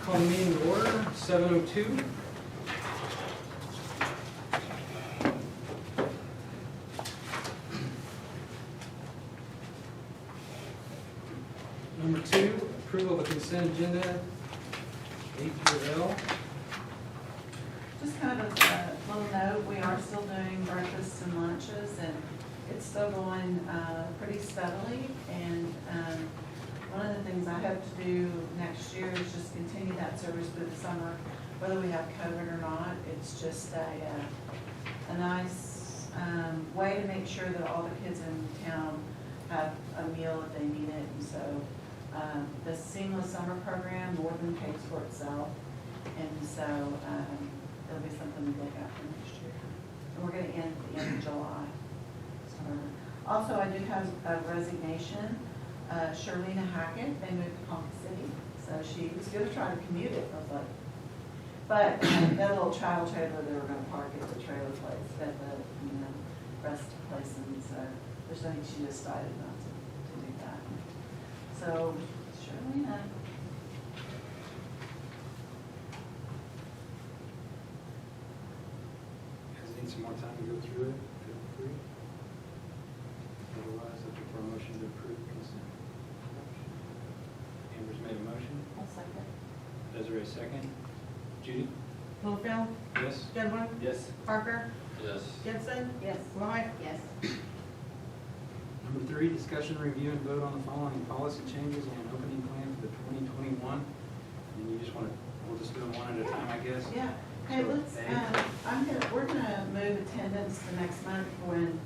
Call the meeting to order, 7:02. Number 2, approval of the consent agenda, A through L. Just kind of a little note, we are still doing breakfasts and lunches, and it's still going pretty steadily. And one of the things I hope to do next year is just continue that service through the summer, whether we have COVID or not. It's just a nice way to make sure that all the kids in town have a meal if they need it. And so the Seamless Summer Program more than pays for itself. And so it'll be something to look at for next year. And we're going to end at the end of July. So, also, I do have a resignation. Charlena Hackett, they moved to Ponca City. So she was going to try to commute it. I was like, but that little child trailer they were going to park at the trailer place, at the rest place. And so there's nothing, she decided not to do that. So, Charlena. Need some more time to go through it, feel free. Otherwise, looking for a motion to approve consent. Amber's made a motion. I'll second. Desiree second. Judy? Littlefield, Yes? Goodwin, Yes. Parker, Yes. Gibson, Yes. Lloyd. Yes. Number 3, discussion, review, and vote on the following policy changes and opening plan for the 2021. And you just want to, we'll just do them one at a time, I guess? Yeah. Hey, So, let's, we're gonna move attendance to next month when,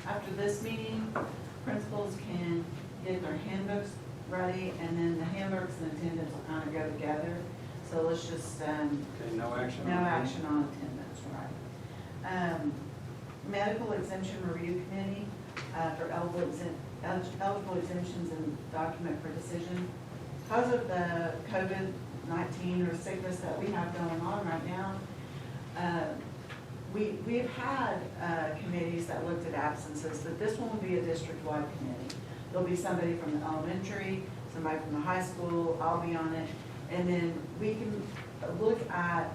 after this meeting, principals can get their handbooks ready, and then the handbooks and attendance will kind of go together. So let's just, Okay, no action? no on that? action on attendance, right? Medical exemption review committee, for eligible exemptions and document for decision. Because of the COVID-19 or sickness that we have going on right now, we've had committees that looked at absences, but this one will be a district-wide committee. There'll be somebody from the elementary, somebody from the high school, I'll be on it, and then we can look at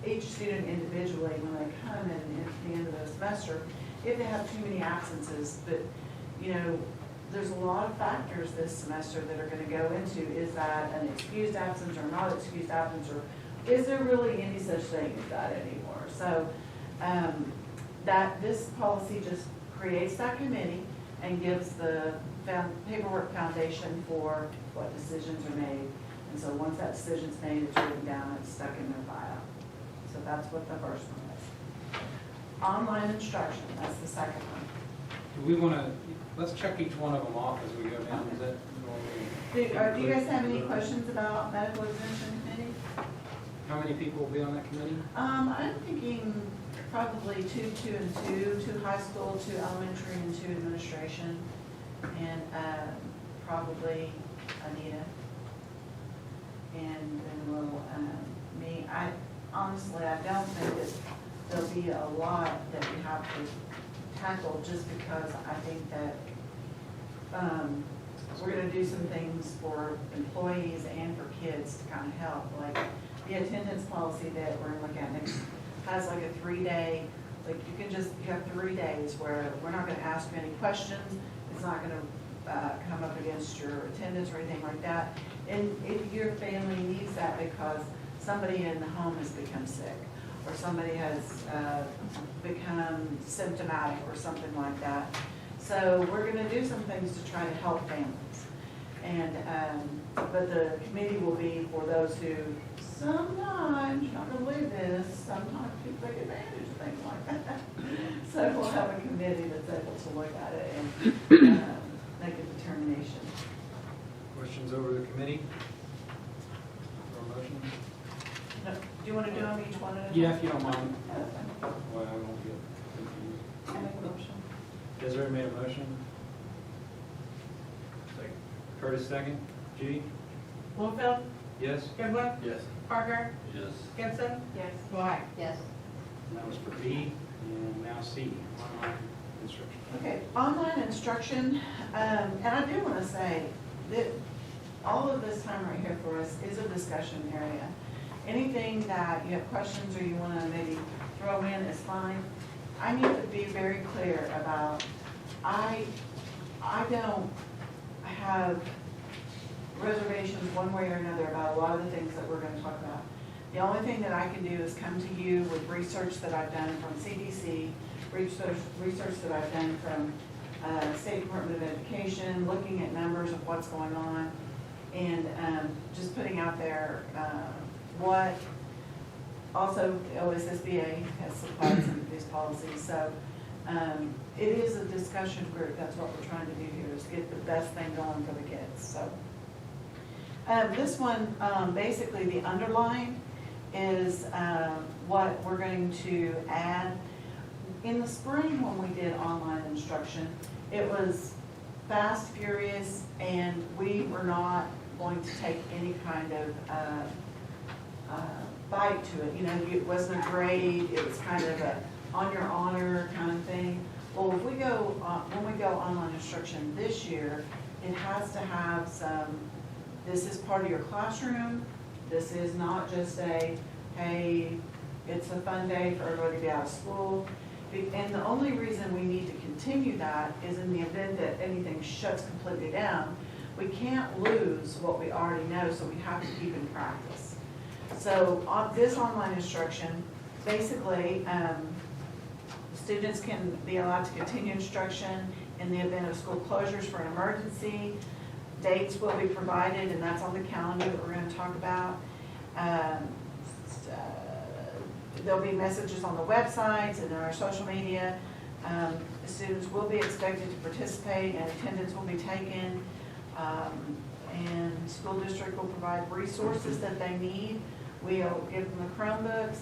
each student individually when they come in at the end of the semester, if they have too many absences. But, you know, there's a lot of factors this semester that are going to go into, is that an excused absence or not excused absence, or is there really any such thing as that anymore? So that this policy just creates that committee and gives the paperwork foundation for what decisions are made. And so once that decision's made, it's written down, it's stuck in their file. So that's what the first one is. Online instruction, that's the second one. Do we want to, let's check each one of them off as we go down, is that normally? Do you guys have any questions about medical exemption committee? How many people will be on that committee? I'm thinking probably two and two high school, 2 elementary, and 2 administration, and probably Anita. And then we'll, me. Honestly, I don't think that there'll be a lot that we have to tackle, just because I think that we're gonna do some things for employees and for kids to kind of help. Like the attendance policy that we're gonna look at next has like a 3-day, like you have 3 days where we're not gonna ask you any questions. It's not gonna come up against your attendance or anything like that. And if your family needs that because somebody in the home has become sick, or somebody has become symptomatic or something like that. So we're gonna do some things to try to help families. And, but the committee will be for those who sometimes, you're not gonna believe this, sometimes people take advantage of things like that. So we'll have a committee that's able to look at it and make a determination. Questions over the committee? Or a motion? No, do you want to do them each one at a time? Yeah, if you don't mind. Yeah, that's fine. Well, I won't get confused. I make a motion. Desiree made a motion. Second. Curtis second. Judy? Littlefield, Yes? Goodwin, Yes. Parker, Yes. Gibson, Yes. Lloyd. Yes. And that was for B, and now C, online instruction. Okay, online instruction, and I do want to say that all of this time right here for us is a discussion area. Anything that you have questions or you wanna maybe throw in is fine. I need to be very clear about, I don't have reservations one way or another about a lot of the things that we're gonna talk about. The only thing that I can do is come to you with research that I've done from CDC, research that I've done from State Department of Education, looking at numbers of what's going on, and just putting out there what, also OSSBA has supplied some of these policies, so it is a discussion group. That's what we're trying to do here, is get the best thing going for the kids. So this one, basically the underline is what we're going to add. In the spring when we did online instruction, it was fast, furious, and we were not going to take any kind of bite to it. You know, it wasn't a grade, it was kind of a on your honor kind of thing. Well, if we go, when we go online instruction this year, it has to have some, this is part of your classroom, this is not just a, hey, it's a fun day for everybody to be out of school. And the only reason we need to continue that is in the event that anything shuts completely down, we can't lose what we already know, so we have to keep in practice. So on this online instruction, basically, students can be allowed to continue instruction in the event of school closures for an emergency. Dates will be provided, and that's on the calendar that we're going to talk about. There'll be messages on the websites and in our social media. Students will be expected to participate, and attendance will be taken. And school district will provide resources that they need. We'll give them the Chromebooks.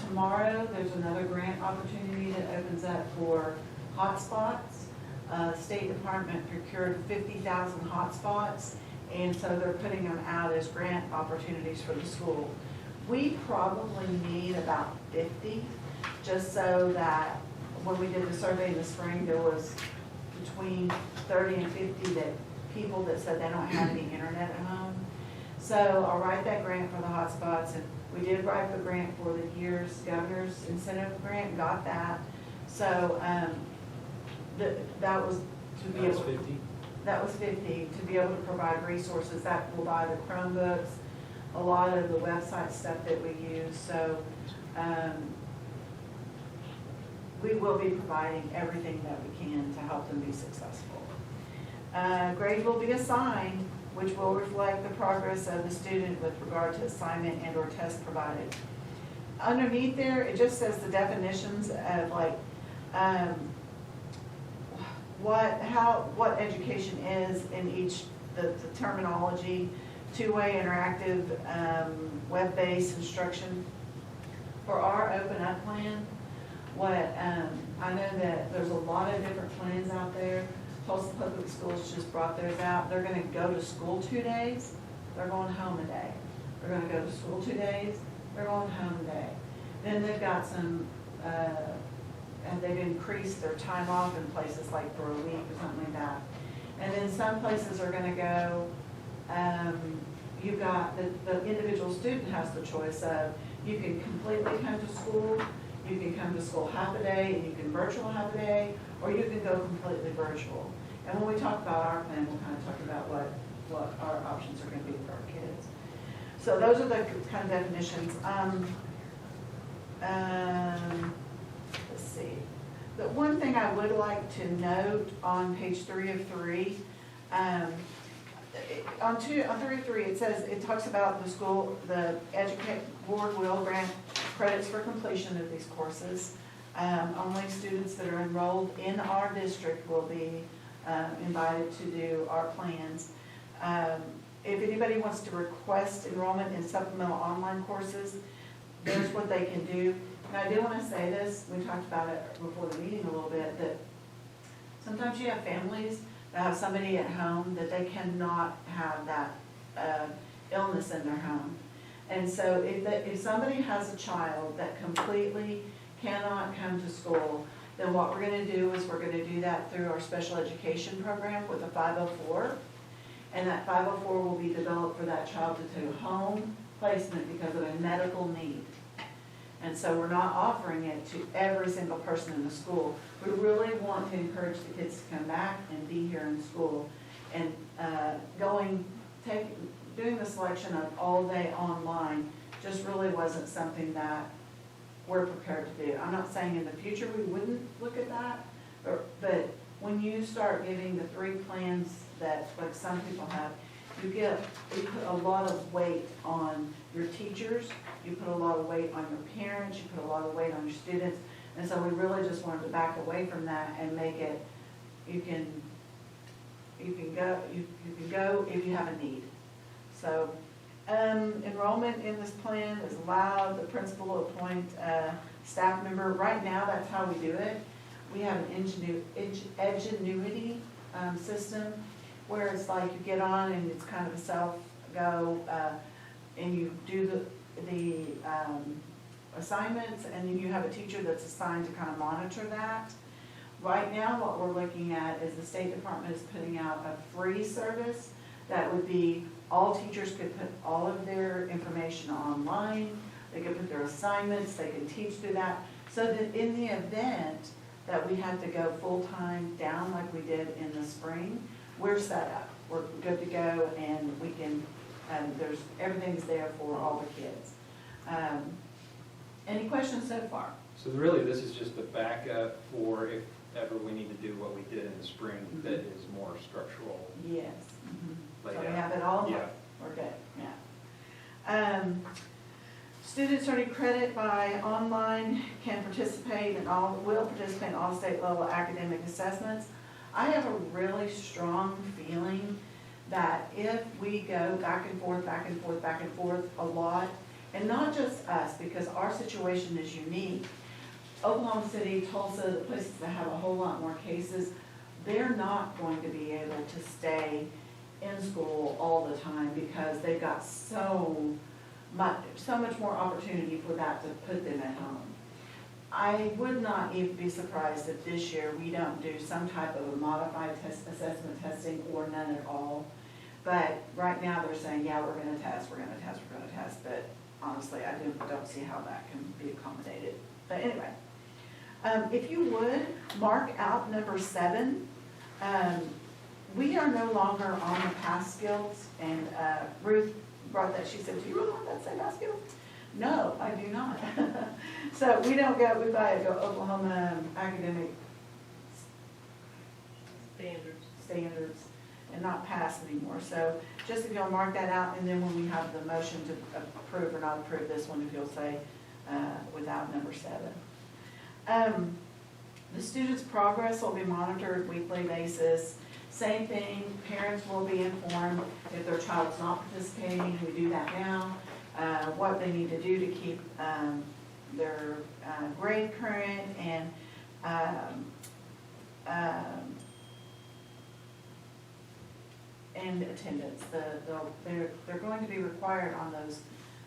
Tomorrow, there's another grant opportunity that opens up for hotspots. State Department procured 50,000 hotspots, and so they're putting them out as grant opportunities for the school. We probably need about 50, just so that when we did the survey in the spring, there was between 30 and 50 people that said they don't have any internet at home. So I'll write that grant for the hotspots, and we did write the grant for the year's governor's incentive grant, got that. So that was to be able. 50. That was 50 to be able to provide resources. That will buy the Chromebooks, a lot of the website stuff that we use. So we will be providing everything that we can to help them be successful. Grades will be assigned, which will reflect the progress of the student with regard to assignment and or test provided. Underneath there, it just says the definitions of like what education is in each, the terminology, two-way interactive, web-based instruction. For our Open Up plan, I know that there's a lot of different plans out there. Tulsa Public Schools just brought theirs out. They're gonna go to school 2 days, they're going home a day. They're gonna go to school 2 days, they're going home a day. Then they've got some, and they've increased their time off in places like for a week or something like that. And then some places are gonna go, you've got, the individual student has the choice of, you can completely come to school, you can come to school half a day, and you can virtual half a day, or you can go completely virtual. And when we talk about our plan, we'll kind of talk about what our options are gonna be for our kids. So those are the kind of definitions. Let's see. The one thing I would like to note on page 3 of 3, on 3 of 3, it says, it talks about the school, the board will grant credits for completion of these courses. Only students that are enrolled in our district will be invited to do our plans. If anybody wants to request enrollment in supplemental online courses, there's what they can do. And I do want to say this, we talked about it before the meeting a little bit, that sometimes you have families that have somebody at home that they cannot have that illness in their home. And so if somebody has a child that completely cannot come to school, then what we're going to do is we're going to do that through our special education program with a 504. And that 504 will be developed for that child to do home placement because of a medical need. And so we're not offering it to every single person in the school. We really want to encourage the kids to come back and be here in school. And doing the selection of all day online just really wasn't something that we're prepared to do. I'm not saying in the future we wouldn't look at that, but when you start giving the 3 plans that like some people have, you put a lot of weight on your teachers, you put a lot of weight on your parents, you put a lot of weight on your students, and so we really just wanted to back away from that and make it, you can go if you have a need. So enrollment in this plan is allowed. The principal will appoint a staff member. Right now, that's how we do it. We have an Edgenuity system where it's like you get on and it's kind of a self-go, and you do the assignments, and then you have a teacher that's assigned to kind of monitor that. Right now, what we're looking at is the State Department is putting out a free service that would be all teachers could put all of their information online, they could put their assignments, they can teach through that, so that in the event that we had to go full-time down like we did in the spring, we're set up, we're good to go, and we can, everything's there for all the kids. Any questions so far? So really, this is just the backup for if ever we need to do what we did in the spring that is more structural. Yes. So laid we out. have it all? Yeah. We're good, yeah. Students earning credit by online can participate in will participate in all state level academic assessments. I have a really strong feeling that if we go back and forth, back and forth, back and forth a lot, and not just us, because our situation is unique. Oklahoma City, Tulsa, the places that have a whole lot more cases, they're not going to be able to stay in school all the time because they've got so much more opportunity for that to put them at home. I would not even be surprised if this year we don't do some type of a modified assessment testing or none at all. But right now they're saying, yeah, we're gonna test, but honestly, I don't see how that can be accommodated. But anyway, if you would, mark out number 7. We are no longer on the past skills, and Ruth brought that, she said, do you really want that to say past skills? No, I do not. So we don't go, we go Oklahoma academic standards and not pass anymore. So just if you'll mark that out, and then when we have the motion to approve or not approve this one, if you'll say without number 7. The student's progress will be monitored weekly basis. Same thing, parents will be informed if their child's not participating, we do that now, what they need to do to keep their grade current, and attendance. They're going to be required on those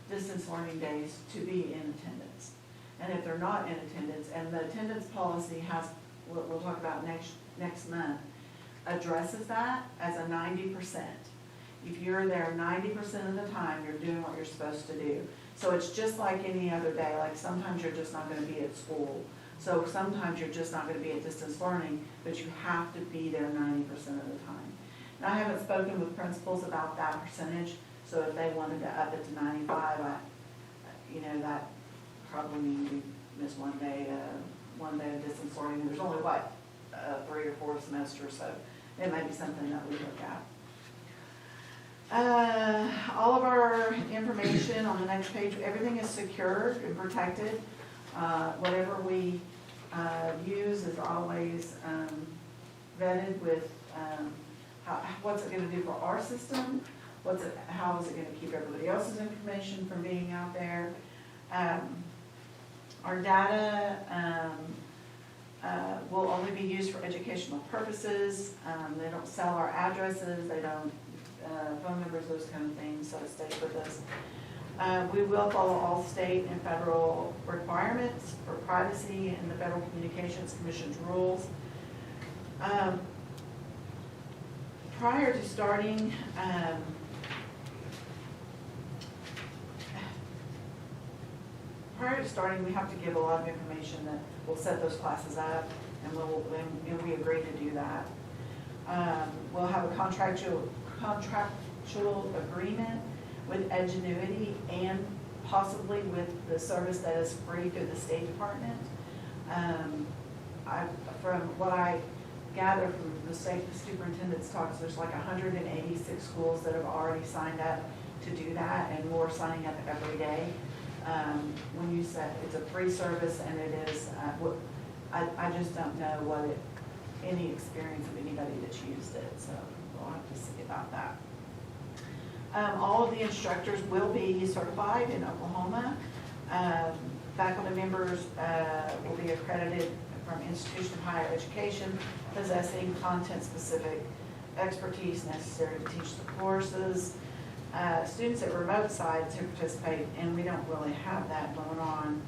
distance learning days to be in attendance. And if they're not in attendance, and the attendance policy has, we'll talk about next month, addresses that as a 90%. If you're there 90% of the time, you're doing what you're supposed to do. So it's just like any other day, like sometimes you're just not gonna be at school. So sometimes you're just not gonna be at distance learning, but you have to be there 90% of the time. Now, I haven't spoken with principals about that percentage, so if they wanted to up it to 95, that probably means you miss one day of distance learning. And there's only, 3 or 4 semesters, so it might be something that we look at. All of our information on the next page, everything is secured and protected. Whatever we use is always vetted with what's it going to do for our system, how is it going to keep everybody else's information from being out there. Our data will only be used for educational purposes. They don't sell our addresses, they don't phone numbers, those kind of things, so it stays with us. We will follow all state and federal requirements for privacy and the Federal Communications Commission's rules. prior to starting, we have to give a lot of information that will set those classes up, and we agree to do that. We'll have a contractual agreement with Edgenuity and possibly with the service that is free through the State Department. From what I gather from the state superintendent's talks, there's like 186 schools that have already signed up to do that, and more signing up every day. When you said it's a free service, and it is, I just don't know any experience of anybody that's used it, so we'll have to see about that. All of the instructors will be certified in Oklahoma. Faculty members will be accredited from institution of higher education, possessing content-specific expertise necessary to teach the courses. Students at remote sites who participate, and we don't really have that going on,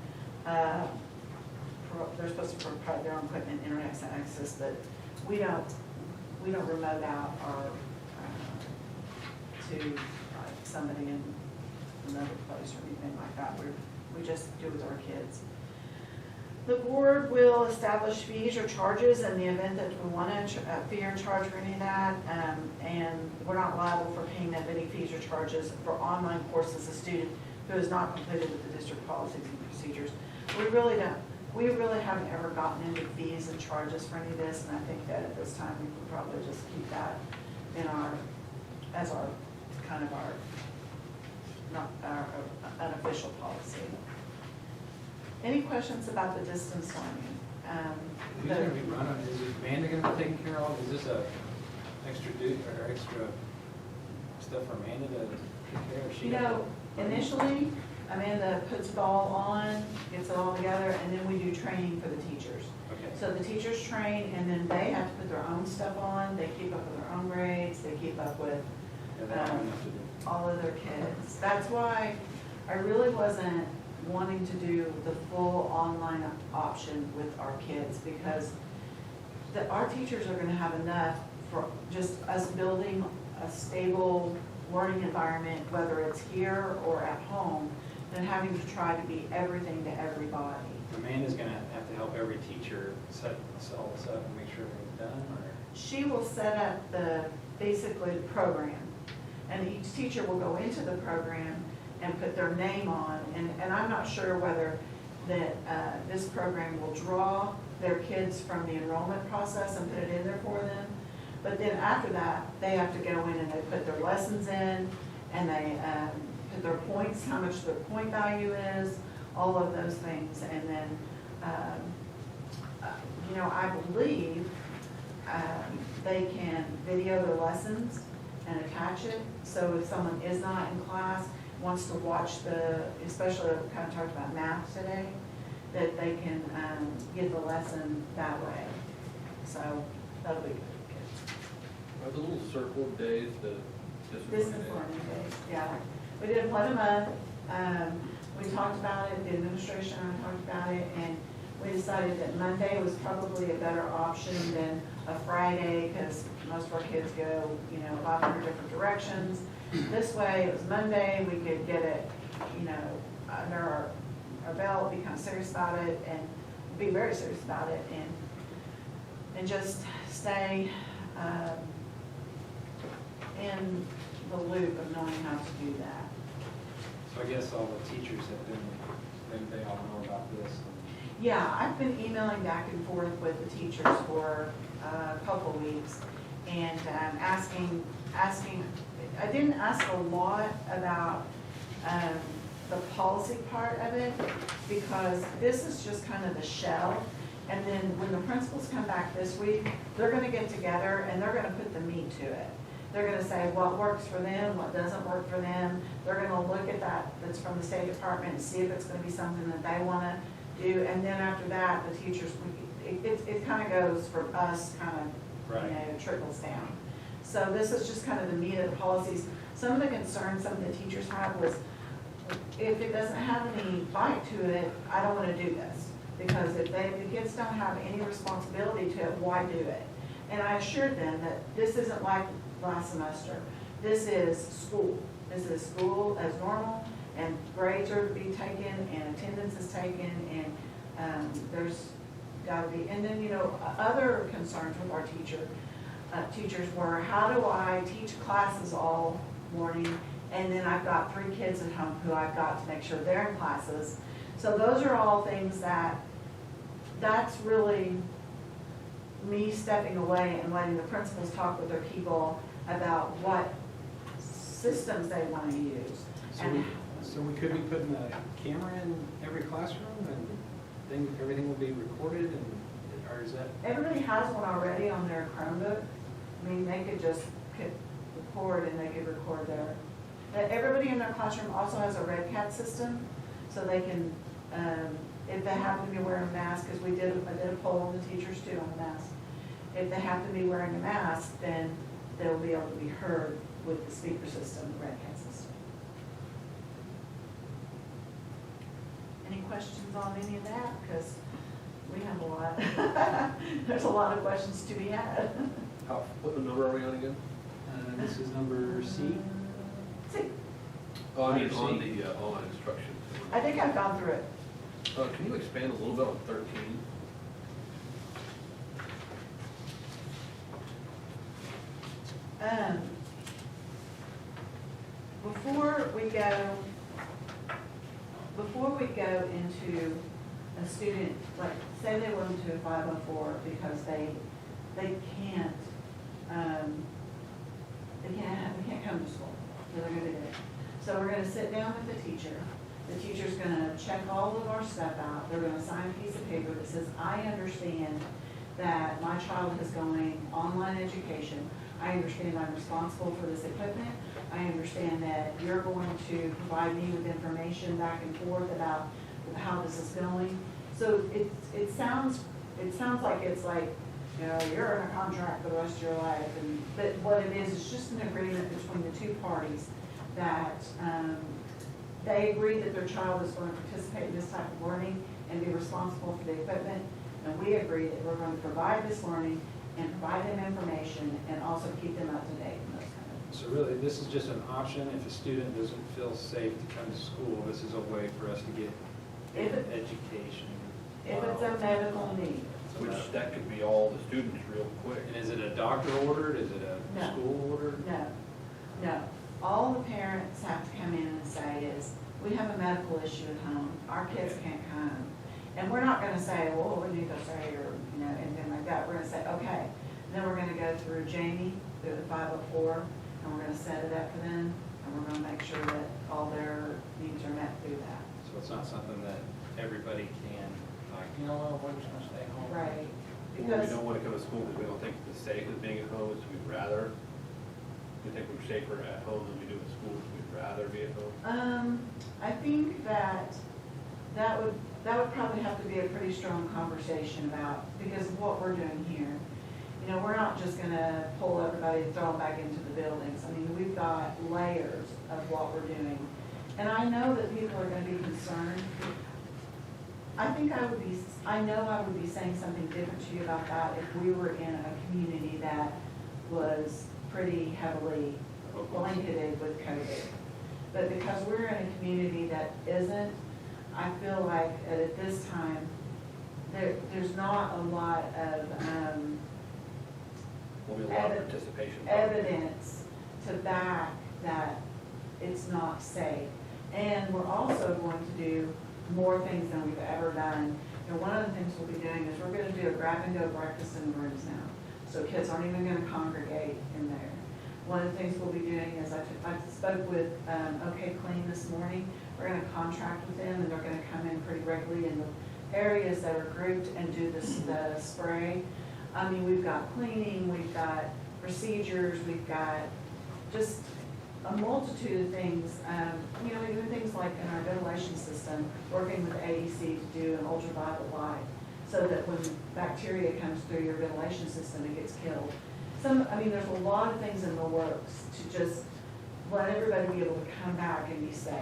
they're supposed to provide their own equipment, internet access, but we don't remote out or to like somebody in another place or anything like that. We just do it with our kids. The board will establish fees or charges in the event that we want to fee or charge for any of that, and we're not liable for paying them any fees or charges for online courses a student who has not completed with the district policies and procedures. We really haven't ever gotten into fees and charges for any of this, and I think that at this time we could probably just keep that in as our unofficial policy. Any questions about the distance learning? Who's going to be running? Is Amanda going to be taking care of all? Is this a extra duty or extra stuff for Amanda to take care of? You know, initially, Amanda puts it all on, gets it all together, and then we do training for the teachers. Okay. So the teachers train, and then they have to put their own stuff on. They keep up with their own grades. They keep up with all of their kids. That's why I really wasn't wanting to do the full online option with our kids, because our teachers are going to have enough for just us building a stable learning environment, whether it's here or at home, than having to try to be everything to everybody. Amanda's going to have to help every teacher set all this up and make sure everything's done, or? She will set up basically the program, and each teacher will go into the program and put their name on, and I'm not sure whether this program will draw their kids from the enrollment process and put it in there for them. But then after that, they have to go in and they put their lessons in, and they put their points, how much their point value is, all of those things. And then, I believe they can video their lessons and attach it. So if someone is not in class, wants to watch especially we kind of talked about math today, that they can get the lesson that way. So that'll be good for kids. Are the little circle days the Business learning days, yeah. We did one a month. We talked about it, the administration and I talked about it, and we decided that Monday was probably a better option than a Friday, because most of our kids go, a lot of different directions. This way, it was Monday, we could get it, under our belt, be kind of serious about it, and be very serious about it, and just stay in the loop of knowing how to do that. So I guess all the teachers have been, they all know about this. Yeah, I've been emailing back and forth with the teachers for a couple weeks, and asking. I didn't ask a lot about the policy part of it, because this is just kind of the shell. And then when the principals come back this week, they're going to get together and they're going to put the meat to it. They're going to say what works for them, what doesn't work for them. They're going to look at that's from the State Department and see if it's going to be something that they want to do. And then after that, the teachers, it kind of goes for us, kind of, right. Trickles down. So this is just kind of the meat of the policies. Some of the concerns some of the teachers had was, if it doesn't have any bite to it, I don't want to do this. Because if the kids don't have any responsibility to it, why do it? And I assured them that this isn't like last semester. This is school. This is school as normal, and grades are to be taken, and attendance is taken, and there's gotta be, and then, other concerns with our teachers were, how do I teach classes all morning, and then I've got 3 kids at home who I've got to make sure they're in classes. So those are all things that's really me stepping away and letting the principals talk with their people about what systems they want to use. So we could be putting a camera in every classroom and everything will be recorded or is that? Everybody has one already on their Chromebook. I mean, they could just hit record and they could record there. Everybody in their classroom also has a red cat system, so they can, if they happen to be wearing a mask, because I did a poll on the teachers too on the mask. If they have to be wearing a mask, then they'll be able to be heard with the speaker system, the red cat system. Any questions on any of that? Because we have a lot. There's a lot of questions to be had. What number are we on again? This is number C. See, Oh, I mean, Under on C. the online instruction. I think I've gone through it. Can you expand a little bit on 13? Before we go into a student, like, say they went into a 504 because they can't, they can't come to school, so they're gonna do it. So we're gonna sit down with the teacher. The teacher's gonna check all of our stuff out. They're gonna sign a piece of paper that says, I understand that my child is going online education. I understand I'm responsible for this equipment. I understand that you're going to provide me with information back and forth about how this is going. So it sounds like it's like, you're in a contract for the rest of your life. But what it is just an agreement between the 2 parties that they agree that their child is going to participate in this type of learning and be responsible for the equipment. And we agree that we're going to provide this learning and provide them information and also keep them up to date and those kind of things. So really, this is just an option if a student doesn't feel safe to come to school. This is a way for us to get education. If it's a medical need. Which that could be all the students real quick. And is it a doctor ordered? Is it a No. school ordered? No. All the parents have to come in and say is, we have a medical issue at home, our kids can't come. And we're not gonna say, well, we need to say, or, anything like that. We're gonna say, okay. Then we're gonna go through Jamie, through the 504, and we're gonna set it up for them, and we're gonna make sure that all their needs are met through that. So it's not something that everybody can, like, we're just gonna stay home. Right. Or we Because, don't want to come to school because we don't think it's as safe as being at home, so we think we're safer at home than we do at school, so we'd rather be at home. I think that would probably have to be a pretty strong conversation about, because of what we're doing here. We're not just gonna pull everybody and throw them back into the buildings. I mean, we've got layers of what we're doing. And I know that people are gonna be concerned. I know I would be saying something different to you about that if we were in a community that was pretty heavily blanketed with COVID. But because we're in a community that isn't, I feel like at this time, there's not a lot of Will be a lot of participation. evidence to back that it's not safe. And we're also going to do more things than we've ever done. One of the things we'll be doing is we're going to do a grab-and-go breakfast in the rooms now. So kids aren't even going to congregate in there. One of the things we'll be doing is I spoke with OK Clean this morning. We're going to contract with them, and they're going to come in pretty regularly in the areas that are grouped and do the spray. I mean, we've got cleaning, we've got procedures, we've got just a multitude of things. Even things like in our ventilation system, working with AEC to do an ultraviolet light so that when bacteria comes through your ventilation system, it gets killed. There's a lot of things in the works to just let everybody be able to come back and be safe.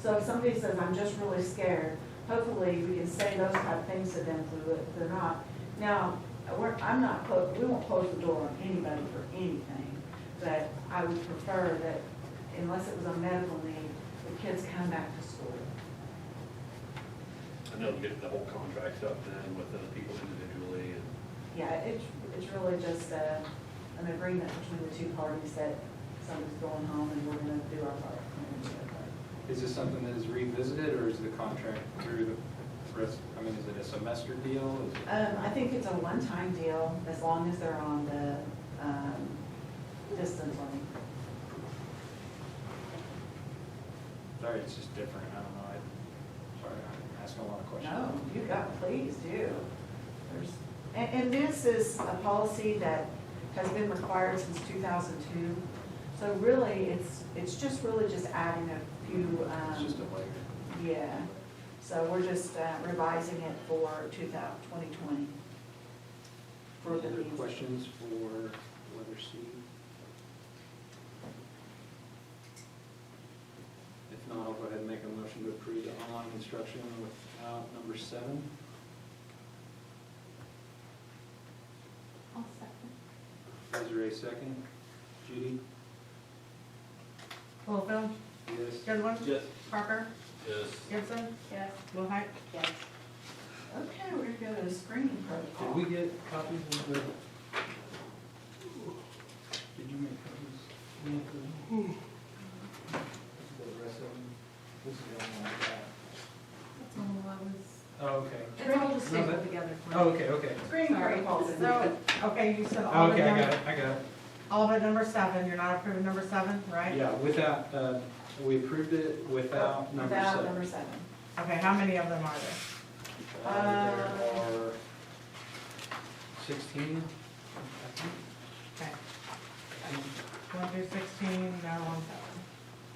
So if somebody says, I'm just really scared, hopefully we can say those type of things to them so that they're not. Now, I'm not, we won't close the door on anybody for anything, but I would prefer that unless it was a medical need, the kids come back to school. And they'll get the whole contract stuff then with the people individually and. Yeah, it's really just an agreement between the two parties that somebody's going home and we're gonna do our part. Is this something that is revisited, or is the contract through the rest, I mean, is it a semester deal? Is it- I think it's a one-time deal, as long as they're on the, distance learning. Sorry, it's just different, I don't know, sorry, I'm asking a lot of questions. No, you got, please do. There's, and this is a policy that has been required since 2002. So really, it's just really just adding a few, It's just a layer. yeah. So we're just revising it for 2020. For Any the other needs. questions for letter C? If not, I'll go ahead and make a motion to approve the online instruction without number 7. I'll second. Desiree, second. Judy? Littlefield, Yes. Goodwin. Yes. Parker, Yes. Gibson, Yes. Willhite. Yes. Okay, we're gonna go to screening protocol. Did we get copies of the? Did you make copies? The rest of them? This is the only one I got. That's all I was. Oh, okay. It's all just No, stapled that- together. Oh, okay, okay. Screening Sorry. protocol. So, okay, you said all but Okay, I got number, it, I got it. all but number 7, you're not approving number 7, right? Yeah, without, we approved it without number 7. Without number 7. Okay, how many of them are there? There are 16, I think. Okay. 1 through 16, no 1, 7.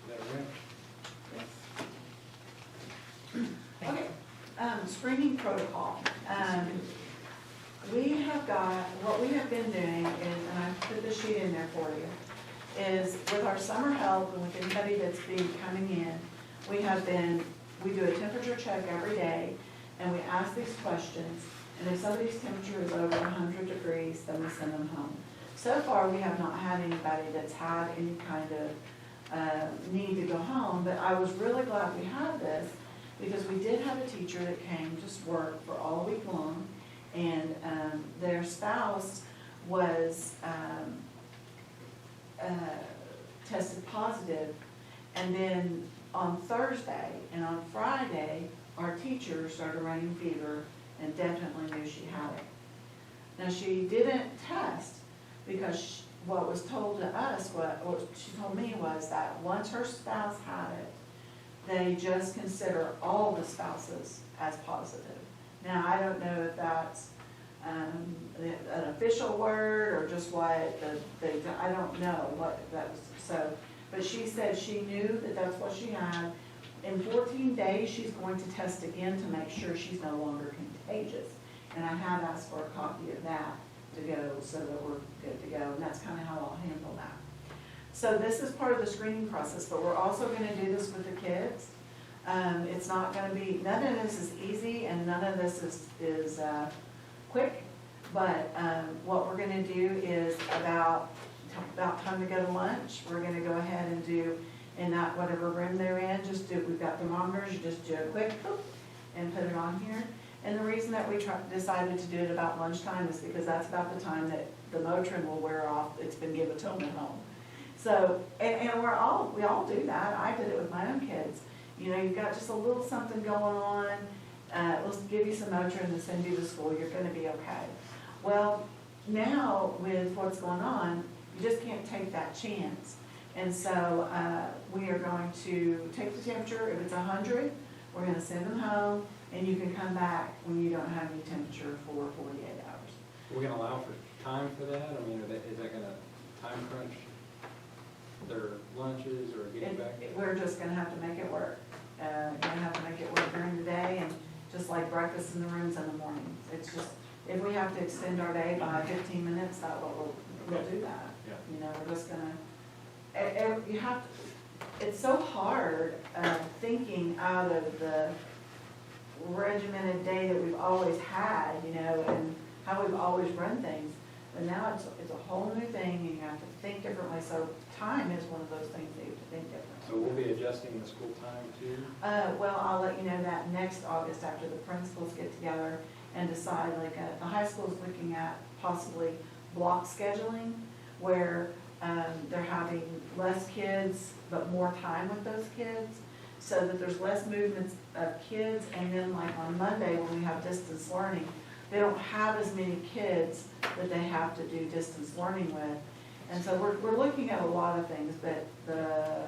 Is that right? Thank you. Okay, screening protocol. We have got, what we have been doing is, and I put the sheet in there for you, is with our summer help and with anybody that's been coming in, we do a temperature check every day, and we ask these questions, and if somebody's temperature is over 100 degrees, then we send them home. So far, we have not had anybody that's had any kind of need to go home, but I was really glad we had this, because we did have a teacher that came, just worked for all week long, and their spouse was tested positive. And then on Thursday and on Friday, our teacher started running fever and definitely knew she had it. Now, she didn't test because what was told to us, what she told me was that once her spouse had it, they just consider all the spouses as positive. Now, I don't know if that's an official word or just what I don't know what that was. So, but she said she knew that that's what she had. In 14 days, she's going to test again to make sure she's no longer contagious. And I have asked for a copy of that to go so that we're good to go. And that's kind of how I'll handle that. So this is part of the screening process, but we're also going to do this with the kids. It's not going to be, none of this is easy and none of this is quick, but what we're going to do is about time to go to lunch, we're going to go ahead and do in that whatever room they're in, we've got thermometers, you just do a quick boop, and put it on here. And the reason that we decided to do it about lunchtime is because that's about the time that the Motrin will wear off. It's been given to them at home. So, and we all do that. I did it with my own kids. You know, you've got just a little something going on. Let's give you some Motrin and send you to school. You're going to be okay. Well, now with what's going on, you just can't take that chance. And so we are going to take the temperature. If it's 100, we're going to send them home, and you can come back when you don't have any temperature for 48 hours. Are we going to allow for time for that? I mean, is that going to time crunch their lunches or getting back? We're just going to have to make it work. Going to have to make it work during the day, and just like breakfast in the rooms in the morning. It's just, if we have to extend our day by 15 minutes, we'll do that. Yeah. You know, we're just going to, you have to, it's so hard thinking out of the regimented day that we've always had, you know, and how we've always run things. But now it's a whole new thing, and you have to think differently, so time is one of those things that you have to think differently. So we'll be adjusting the school time too? Well, I'll let you know that next August after the principals get together and decide, like, the high school is looking at possibly block scheduling, where they're having less kids, but more time with those kids, so that there's less movements of kids, and then like on Monday when we have distance learning, they don't have as many kids that they have to do distance learning with. And so we're looking at a lot of things, but the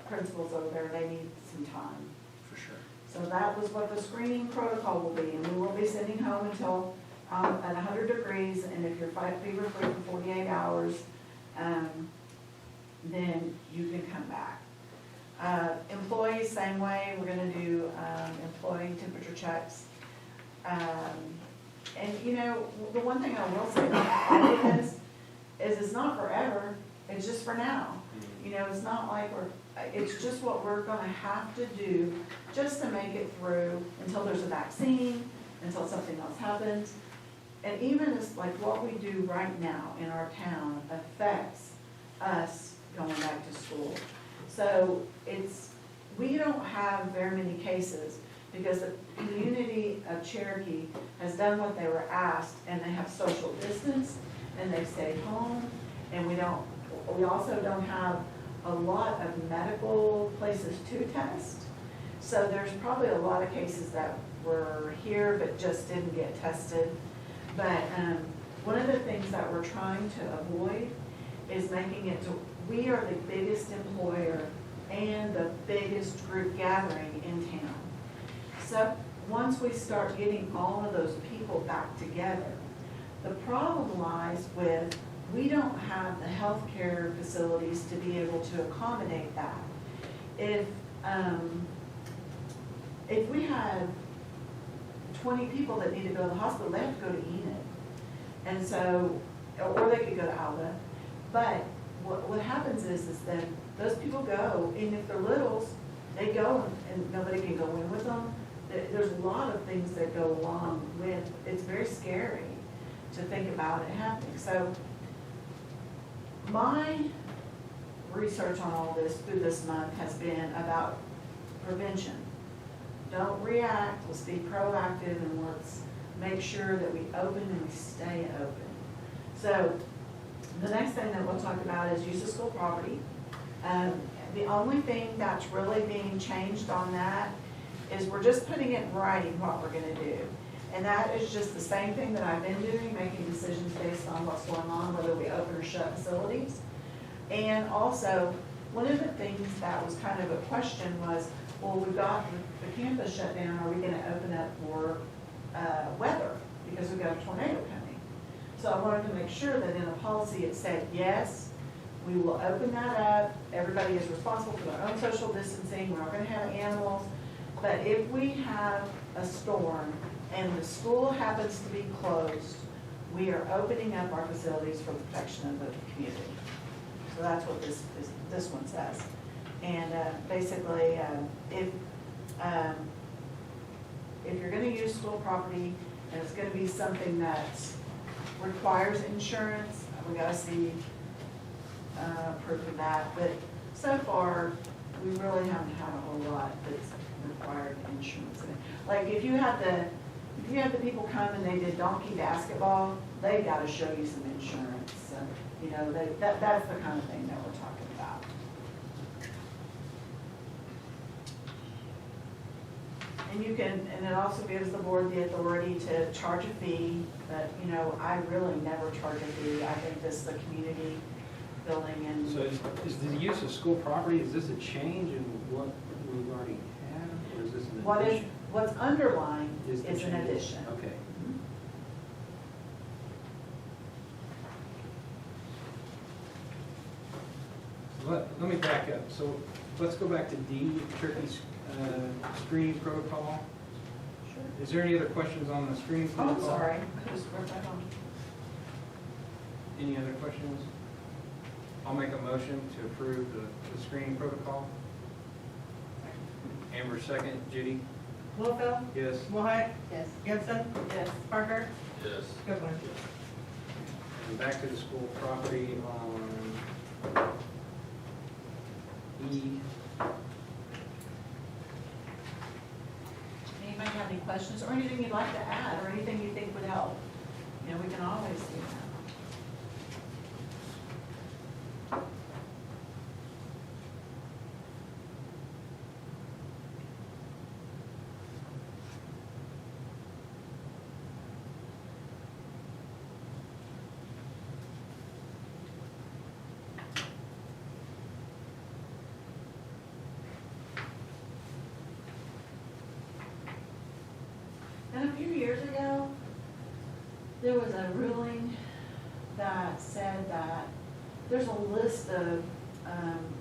principals over there, they need some time. For sure. So that was what the screening protocol will be, and we will be sending home until at 100 degrees, and if you're fever free for 48 hours, then you can come back. Employees, same way, we're gonna do employee temperature checks. And you know, the one thing I will say about all of this is it's not forever, it's just for now. You know, it's not like it's just what we're gonna have to do just to make it through until there's a vaccine, until something else happens. And even as like what we do right now in our town affects us going back to school. So we don't have very many cases because the community of Cherokee has done what they were asked, and they have social distance, and they've stayed home, and we also don't have a lot of medical places to test. So there's probably a lot of cases that were here but just didn't get tested. But one of the things that we're trying to avoid is making it to, we are the biggest employer and the biggest group gathering in town. So once we start getting all of those people back together, the problem lies with we don't have the healthcare facilities to be able to accommodate that. If we had 20 people that need to go to the hospital, they have to go to Enid. And so, or they could go to Alba. But what happens is that those people go, and if they're littles, they go and nobody can go in with them. There's a lot of things that go along with, it's very scary to think about it happening. So my research on all this through this month has been about prevention. Don't react, let's be proactive, and let's make sure that we open and we stay open. So the next thing that we'll talk about is use of school property. The only thing that's really being changed on that is we're just putting it in writing what we're gonna do. And that is just the same thing that I've been doing, making decisions based on what's going on, whether we open or shut facilities. And also, one of the things that was kind of a question was, well, we've got the campus shut down, are we gonna open up for weather? Because we've got a tornado coming. So I wanted to make sure that in a policy it said, yes, we will open that up. Everybody is responsible for their own social distancing. We're not gonna have animals. But if we have a storm and the school happens to be closed, we are opening up our facilities for the protection of the community. So that's what this one says. And basically, if you're gonna use school property and it's gonna be something that requires insurance, we gotta see proof of that. But so far, we really haven't had a whole lot that's required insurance. Like if you had the people come and they did donkey basketball, they got to show you some insurance. So, you know, that's the kind of thing that we're talking about. And you can, and it also gives the board the authority to charge a fee, but you know, I really never charge a fee. I think this is the community building and. So is the use of school property, is this a change in what we've already had, or is this an addition? What's underlying is an change. addition. Okay. Let me back up. So let's go back to D, Cherokee's screening protocol. Sure. Is there any other questions on the screening Oh, protocol? I'm sorry. I just wrote that on. Any other questions? I'll make a motion to approve the screening protocol. Amber, second. Judy? Littlefield, Yes. Willhite, Yes. Gibson, Yes. Parker, Yes. Goodwin. And back to the school property on E. Anybody have any questions or anything you'd like to add or anything you think would help? You know, we can always do that. And a few years ago, there was a ruling that said that there's a list of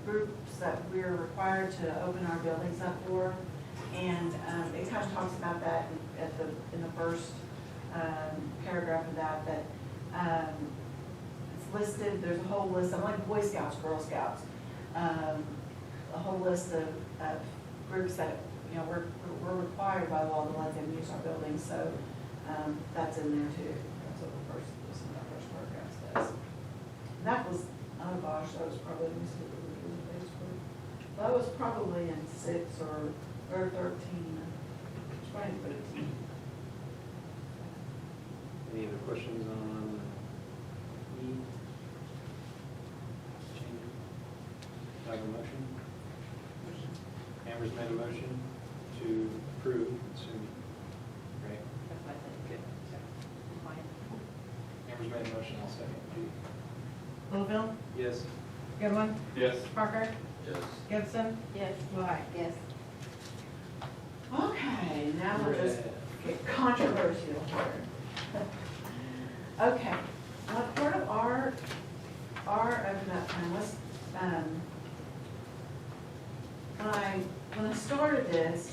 groups that we're required to open our buildings up for. And it kind of talks about that in the first paragraph of that it's listed, there's a whole list, of like Boy Scouts, Girl Scouts, a whole list of groups that, you know, we're required by law to let them use our buildings, so that's in there too. That's what the first paragraph says. And that was, oh gosh, that was probably, let me see what it was in Facebook. That was probably in 6 or 13, 2013. Any other questions on E? Change? Do I have a motion? Amber's made a motion to approve, assuming, right? That's what I said. Good. Amber's made a motion, I'll second. Littlefield, Yes? Goodwin, Yes. Parker, Yes. Gibson, Yes. Willhite. Yes. Okay, now we'll just get controversial here. Okay, part of our open up plan was, when I started this,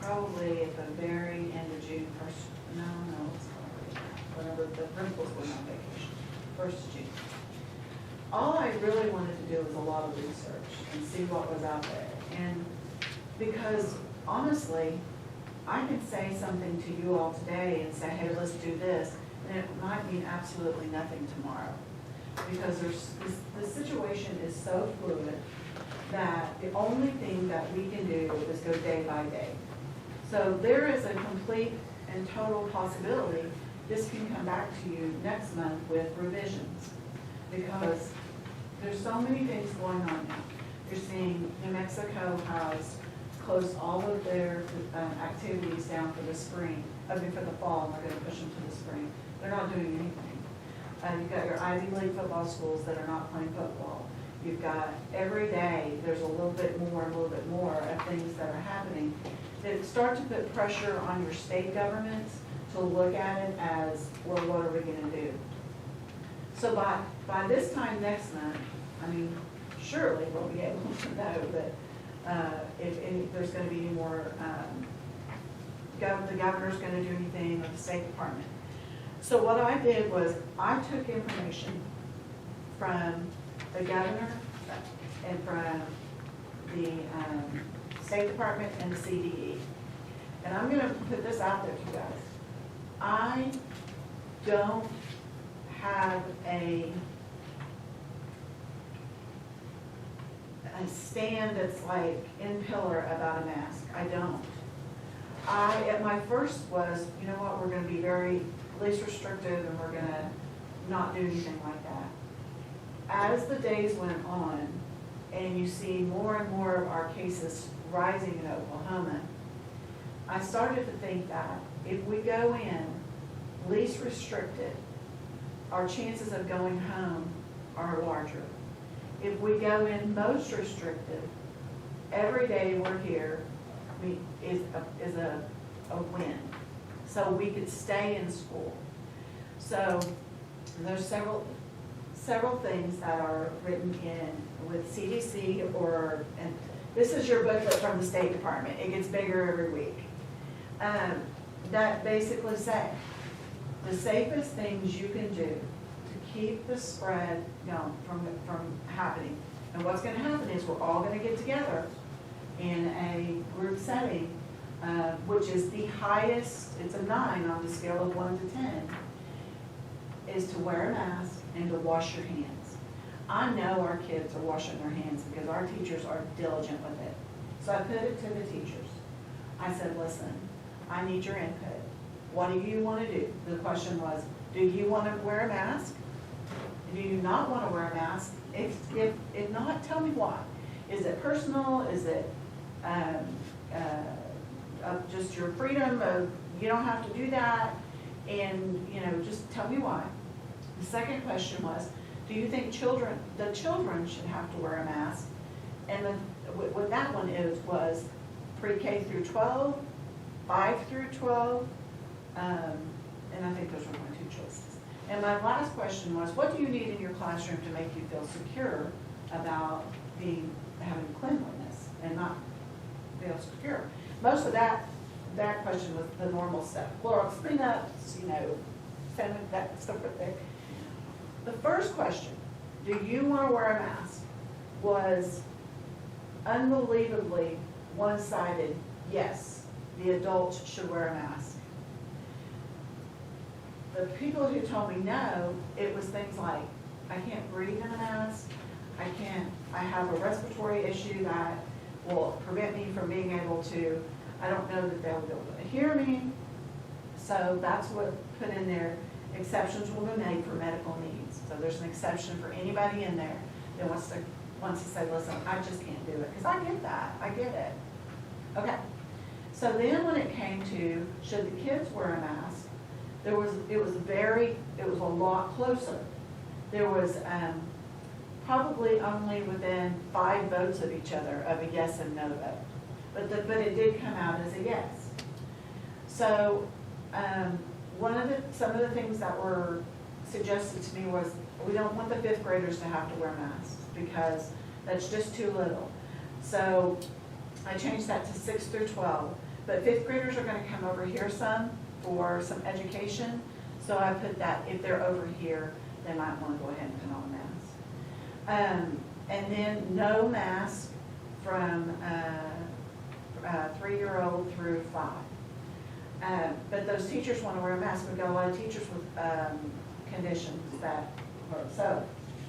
probably at the very end of June, it's probably, whenever the principals went on vacation, 1st of June. All I really wanted to do was a lot of research and see what was out there. And because honestly, I can say something to you all today and say, hey, let's do this, and it might mean absolutely nothing tomorrow. Because the situation is so fluid that the only thing that we can do is go day by day. So there is a complete and total possibility this can come back to you next month with revisions. Because there's so many things going on now. You're seeing New Mexico has closed all of their activities down for the spring, for the fall, and they're gonna push them to the spring. They're not doing anything. You've got your Ivy League football schools that are not playing football. You've got, every day, there's a little bit more of things that are happening that start to put pressure on your state governments to look at it as, well, what are we gonna do? So by this time next month, I mean, surely we'll be able to know, but if there's gonna be any more, the governor's gonna do anything, or the State Department. So what I did was, I took information from the governor and from the State Department and the CDE. And I'm gonna put this out there to you guys. I don't have a stand that's like in pillar about a mask. I don't. At my first was, you know what, we're gonna be very least restrictive and we're gonna not do anything like that. As the days went on and you see more and more of our cases rising in Oklahoma, I started to think that if we go in least restricted, our chances of going home are larger. If we go in most restricted, every day we're here is a win. So we could stay in school. So there's several things that are written in with CDC and this is your booklet from the State Department. It gets bigger every week. That basically say the safest things you can do to keep the spread from happening. And what's going to happen is we're all going to get together in a group setting which is the highest, it's a 9 on the scale of 1 to 10, is to wear a mask and to wash your hands. I know our kids are washing their hands because our teachers are diligent with it. So I put it to the teachers. I said, listen, I need your input. What do you want to do? The question was, do you want to wear a mask? Do you not want to wear a mask? If not, tell me why. Is it personal? Is it just your freedom of, you don't have to do that? And, just tell me why. The second question was, do you think the children should have to wear a mask? And what that one was pre-K through 12, 5 through 12, and I think those were my 2 choices. And my last question was, what do you need in your classroom to make you feel secure about having cleanliness and not feel secure? Most of that question was the normal stuff. Clorox cleanups, that stuff right there. The first question, do you want to wear a mask, was unbelievably one-sided. Yes, the adults should wear a mask. The people who told me no, it was things like, I can't breathe in a mask, I have a respiratory issue that will prevent me from being able to, I don't know that they'll be able to hear me. So that's what put in there, exceptions will be made for medical needs. So there's an exception for anybody in there that wants to say, listen, I just can't do it, because I get that, I get it. Okay, so then when it came to, should the kids wear a mask, it was a lot closer. There was probably only within 5 votes of each other of a yes and no vote. But it did come out as a yes. So some of the things that were suggested to me was, we don't want the 5th graders to have to wear masks because that's just too little. So I changed that to 6 through 12. But 5th graders are going to come over here some for some education. So I put that if they're over here, they might want to go ahead and put on a mask. And then no mask from 3-year-old through 5. But those teachers want to wear a mask. We've got a lot of teachers with conditions that hurt. So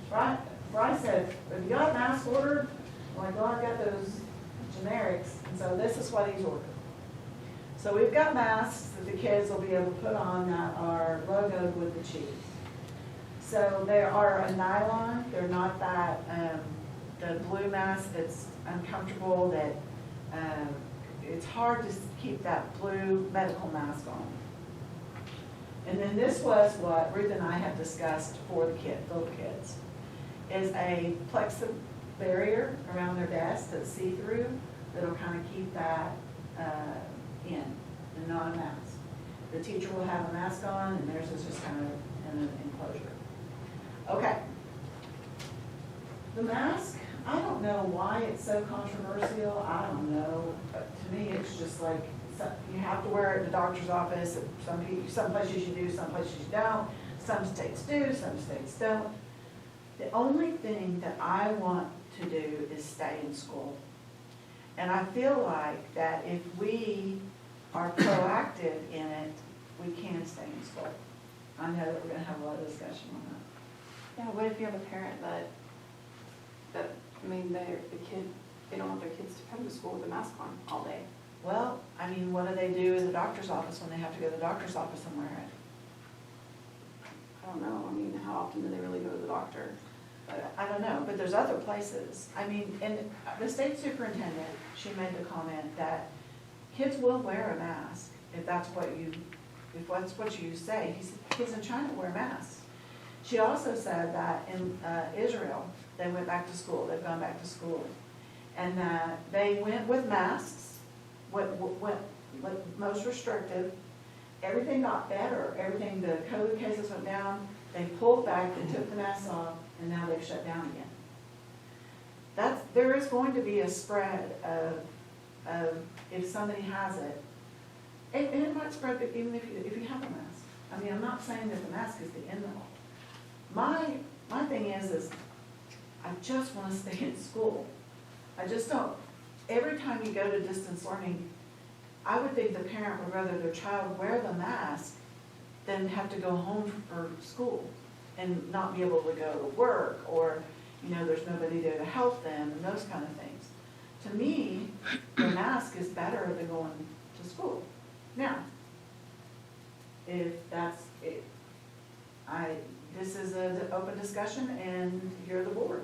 Bryce said, have you got a mask ordered? I'm like, well, I've got those generics. And so this is what he's ordered. So we've got masks that the kids will be able to put on that are logoed with the cheese. So they are a nylon. They're not that, the blue mask that's uncomfortable, that it's hard to keep that blue medical mask on. And then this was what Ruth and I have discussed for the little kids, is a plexi barrier around their desk that's see-through that'll kind of keep that in and not a mask. The teacher will have a mask on and theirs is just kind of in an enclosure. Okay. The mask, I don't know why it's so controversial. I don't know. But to me, it's just like you have to wear it in the doctor's office. Some places you do, some places you don't. Some states do, some states don't. The only thing that I want to do is stay in school. And I feel like that if we are proactive in it, we can stay in school. I know that we're going to have a lot of discussion on that. Yeah, what if you have a parent they don't want their kids to come to school with a mask on all day? Well, I mean, what do they do in the doctor's office when they have to go to the doctor's office and wear it? I don't know. I mean, how often do they really go to the doctor? I don't know, but there's other places. I mean, and the state superintendent, she made the comment that kids will wear a mask if that's what you say. He said kids in China wear masks. She also said that in Israel, they went back to school. They've gone back to school, and that they went with masks. Went most restrictive. Everything got better. The COVID cases went down. They pulled back. They took the masks off. And now they've shut down again. There is going to be a spread of if somebody has it, and it might spread even if you have a mask. I mean, I'm not saying that the mask is the end all. My thing is I just want to stay in school. I just don't. Every time you go to distance learning, I would think the parent would rather their child wear the mask than have to go home for school and not be able to go to work, or, there's nobody there to help them and those kind of things. To me, the mask is better than going to school. Now, if that's it, this is an open discussion and you're the board.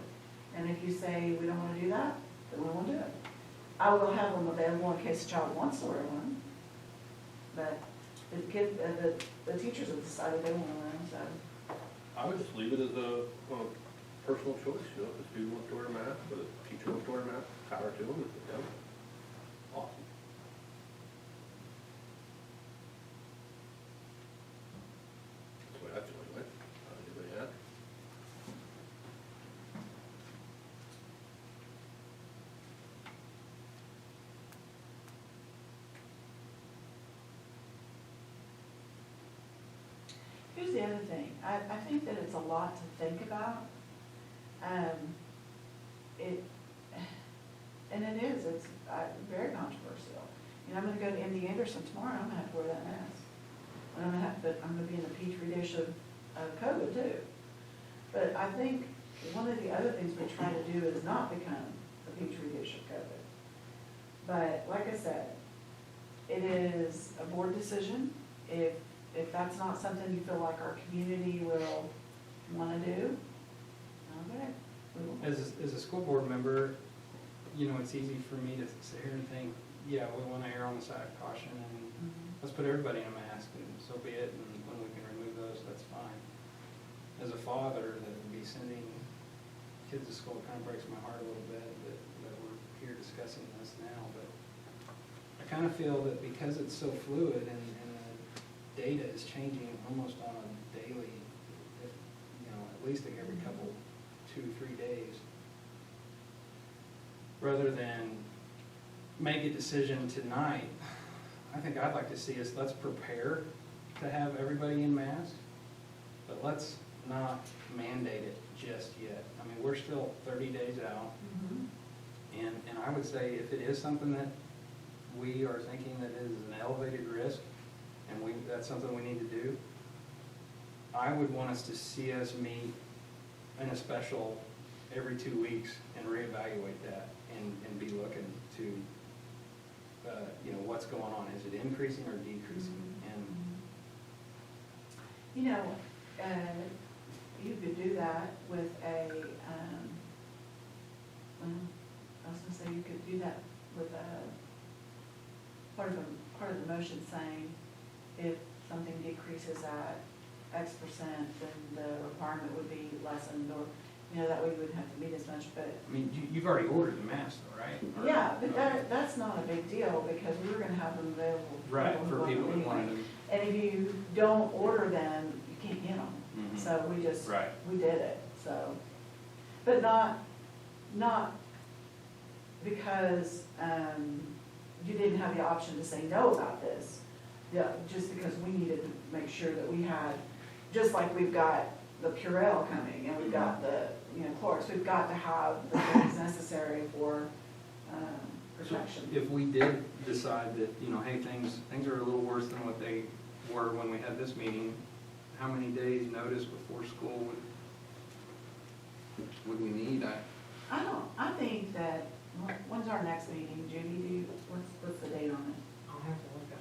And if you say we don't want to do that, then we won't do it. I will have them available in case the child wants to wear one. But the teachers have decided they won't wear them, so. I would just leave it as a personal choice, if the student wants to wear a mask, but if the teacher wants to wear a mask, power to them, if they don't, awesome. That's the way I feel anyway. Anybody else? Here's the other thing, I think that it's a lot to think about. And it is, it's very controversial. I'm gonna go to MD Anderson tomorrow, I'm gonna have to wear that mask. And I'm gonna be in the petri dish of COVID too. But I think one of the other things we try to do is not become a petri dish of COVID. But like I said, it is a board decision. If that's not something you feel like our community will wanna do, okay. we will. As a school board member, it's easy for me to sit here and think, yeah, we want to err on the side of caution, and let's put everybody in a mask, and so be it, and when we can remove those, that's fine. As a father that would be sending kids to school, it kind of breaks my heart a little bit that we're here discussing this now, but I kind of feel that because it's so fluid and the data is changing almost on a daily, at least like every couple, 2-3 days, rather than make a decision tonight, I think I'd like to see us, let's prepare to have everybody in masks, but let's not mandate it just yet. I mean, we're still 30 days out, and I would say if it is something that we are thinking that is an elevated risk, and that's something we need to do, I would want us to see us meet in a special every 2 weeks and reevaluate that and be looking to, what's going on. Is it increasing or decreasing? And You could do that with I was gonna say you could do that with part of the motion saying if something decreases at X percent, then the requirement would be lessened, or, that way we wouldn't have to meet as much, but. I mean, you've already ordered the mask though, right? Yeah, but that's not a big deal, because we were gonna have them available. Right, who for want people them that wanted anyway. them. And if you don't order them, you can't get them. Mhm. So we just, Right. we did it, so. But not because you didn't have the option to say no about this. Yeah, just because we needed to make sure that we had, just like we've got the Purell coming and we've got the, Clorox, we've got to have the things necessary for protection. If we did decide that, hey, things are a little worse than what they were when we had this meeting, how many days notice before school would we need? I think that, when's our next meeting, Judy, what's the date on it? I'll have to look at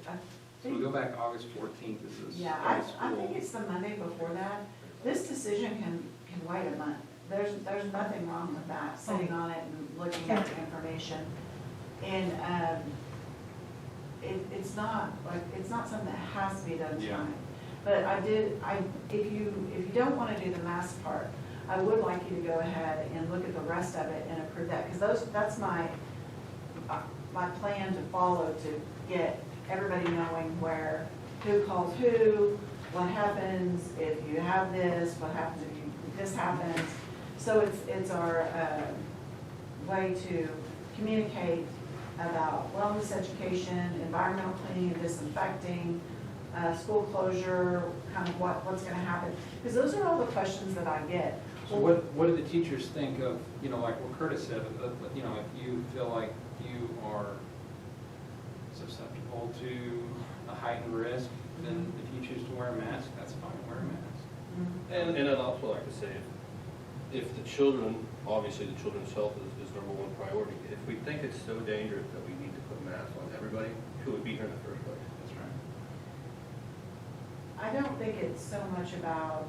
that. So we go back August 14th is the Yeah, start of I school. think it's the Monday before that. This decision can wait a month. There's nothing wrong with that, sitting on it and looking at the information. And it's not something that has to be done Yeah. tonight. But if you don't want to do the mask part, I would like you to go ahead and look at the rest of it and approve that, because that's my plan to follow, to get everybody knowing who calls who, what happens if you have this, what happens if this happens. So it's our way to communicate about wellness education, environmental cleaning and disinfecting, school closure, kind of what's going to happen. Because those are all the questions that I get. So what do the teachers think of, like what Curtis said, if you feel like you are susceptible to a heightened risk, then if you choose to wear a mask, that's fine, wear a mask. And I'd also like to say, if the children, obviously the children's health is number one priority. If we think it's so dangerous that we need to put masks on everybody, who would be here in the first place? That's right. I don't think it's so much about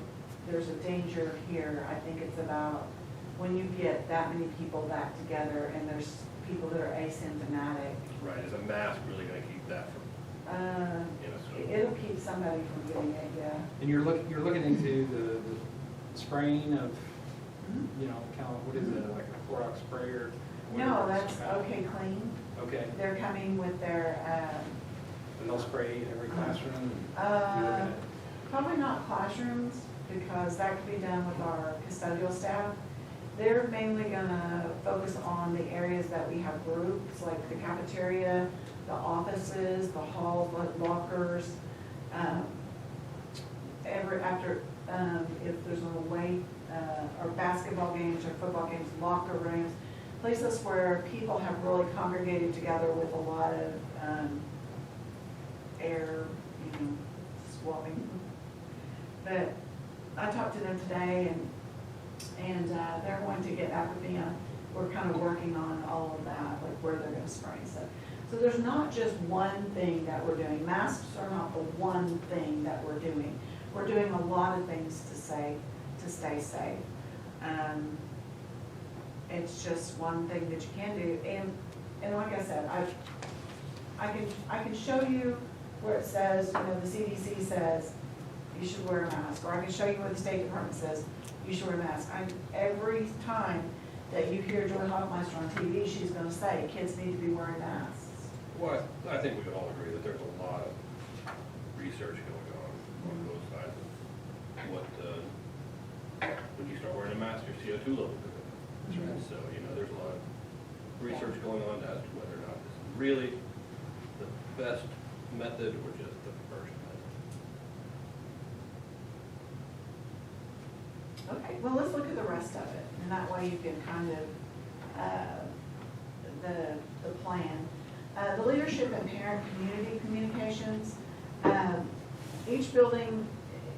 there's a danger here. I think it's about when you get that many people back together and there's people that are asymptomatic. Right, is a mask really gonna keep that from, It'll keep somebody from getting it, yeah. And you're looking into the spraying of, you know, kind of, what is it, like a Clorox spray or? No, whatever that's it's called? okay clean. Okay, They're coming with their, and they'll spray every classroom? and you're looking at- probably not classrooms, because that could be done with our custodial staff. They're mainly gonna focus on the areas that we have groups, like the cafeteria, the offices, the hall, the lockers. If there's a away, or basketball games or football games, locker rooms, places where people have really congregated together with a lot of, air, you know, swapping. But I talked to them today and they're going to get back with me on, we're kind of working on all of that, like where they're gonna spray stuff. So there's not just one thing that we're doing. Masks are not the one thing that we're doing. We're doing a lot of things to stay safe. It's just one thing that you can do. And like I said, I can show you where it says, you know, the CDC says you should wear a mask, or I can show you where the State Department says you should wear a mask. Every time that you hear Joy Hoffmeister on TV, she's gonna say kids need to be wearing masks. well, I think we could all agree that there's a lot of research going on both sides of what, when you start wearing a mask, your CO2 level goes up. That's right. So, you know, there's a lot of research going on as to whether or not this is really the best method or just the first method. Okay, well, let's look at the rest of it, and that way you can kind of, the plan. The leadership and parent community communications, each building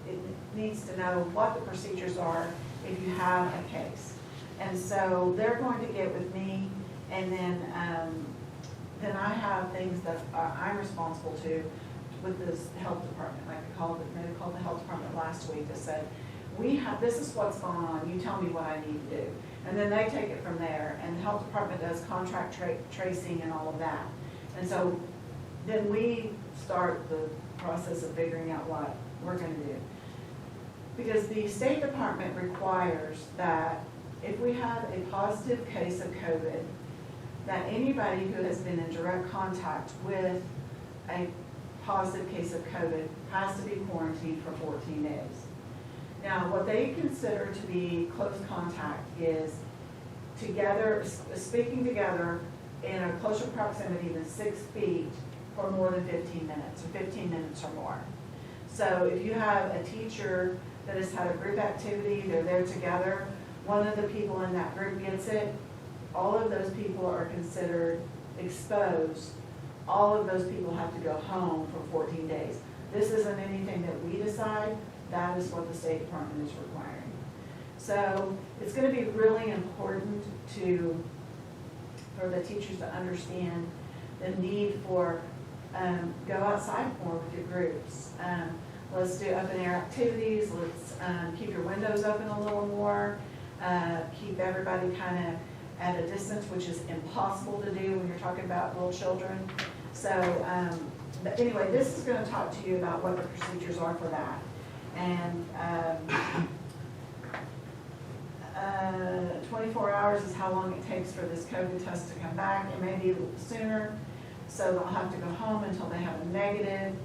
it needs to know what the procedures are if you have a case. And so they're going to get with me, and then I have things that I'm responsible to with this health department. Like I called the health department last week that said, this is what's going on, you tell me what I need to do. And then they take it from there, and the health department does contract tracing and all of that. And so then we start the process of figuring out what we're gonna do. Because the State Department requires that if we have a positive case of COVID, that anybody who has been in direct contact with a positive case of COVID has to be quarantined for 14 days. Now, what they consider to be close contact is speaking together in a closer proximity than 6 feet for more than 15 minutes, or 15 minutes or more. So if you have a teacher that has had a group activity, they're there together, one of the people in that group gets it, all of those people are considered exposed. All of those people have to go home for 14 days. This isn't anything that we decide, that is what the State Department is requiring. So it's going to be really important for the teachers to understand the need for go outside more with your groups. Let's do open air activities, let's keep your windows open a little more, keep everybody kind of at a distance, which is impossible to do when you're talking about little children. So, but anyway, this is going to talk to you about what the procedures are for that. And 24 hours is how long it takes for this COVID test to come back. It may be a little sooner, so they'll have to go home until they have a negative.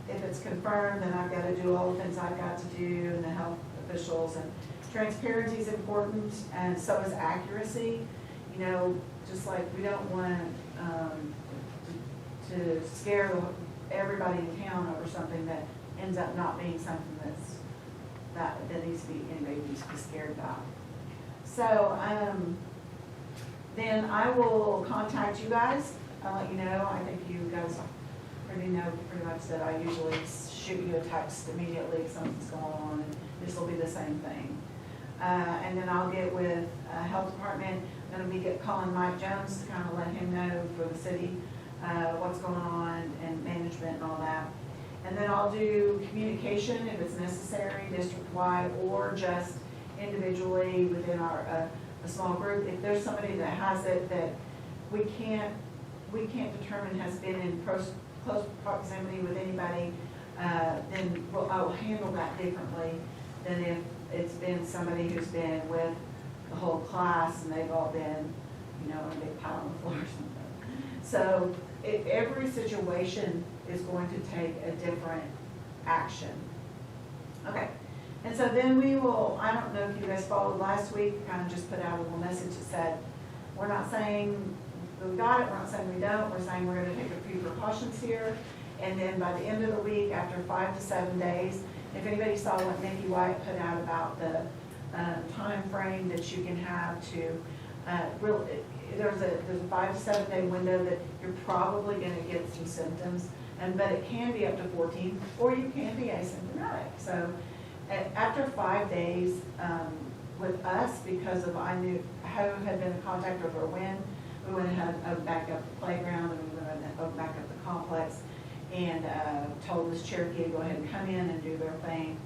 If it's confirmed, then I've got to do all the things I've got to do, and the health officials. And transparency is important, and so is accuracy. You know, just like we don't want to scare everybody in town over something that ends up not being something that needs to be, anybody needs to be scared about. So then I will contact you guys I'll let you know. I think you guys already know pretty much that I usually shoot you a text immediately if something's going on, and this will be the same thing. And then I'll get with Health Department. I'm gonna be calling Mike Jones to kind of let him know for the city what's going on and management and all that. And then I'll do communication if it's necessary, district-wide or just individually within our, a small group. If there's somebody that has it that we can't determine has been in close proximity with anybody, then I'll handle that differently than if it's been somebody who's been with the whole class and they've all been, you know, in a big pile on the floor or something. So every situation is going to take a different action. Okay, and so then we will, I don't know if you guys followed last week, kind of just put out a little message that said, we're not saying we got it, we're not saying we don't, we're saying we're gonna take a few precautions here. And then by the end of the week, after 5 to 7 days, if anybody saw what Nikki White put out about the time frame that you can have to, there's a 5 to 7 day window that you're probably gonna get some symptoms, but it can be up to 14, or you can be asymptomatic. So after 5 days with us, because of I knew how had been in contact over when, we went ahead and back up the playground, and we went and back up the complex, and told this Cherokee to go ahead and come in and do their thing.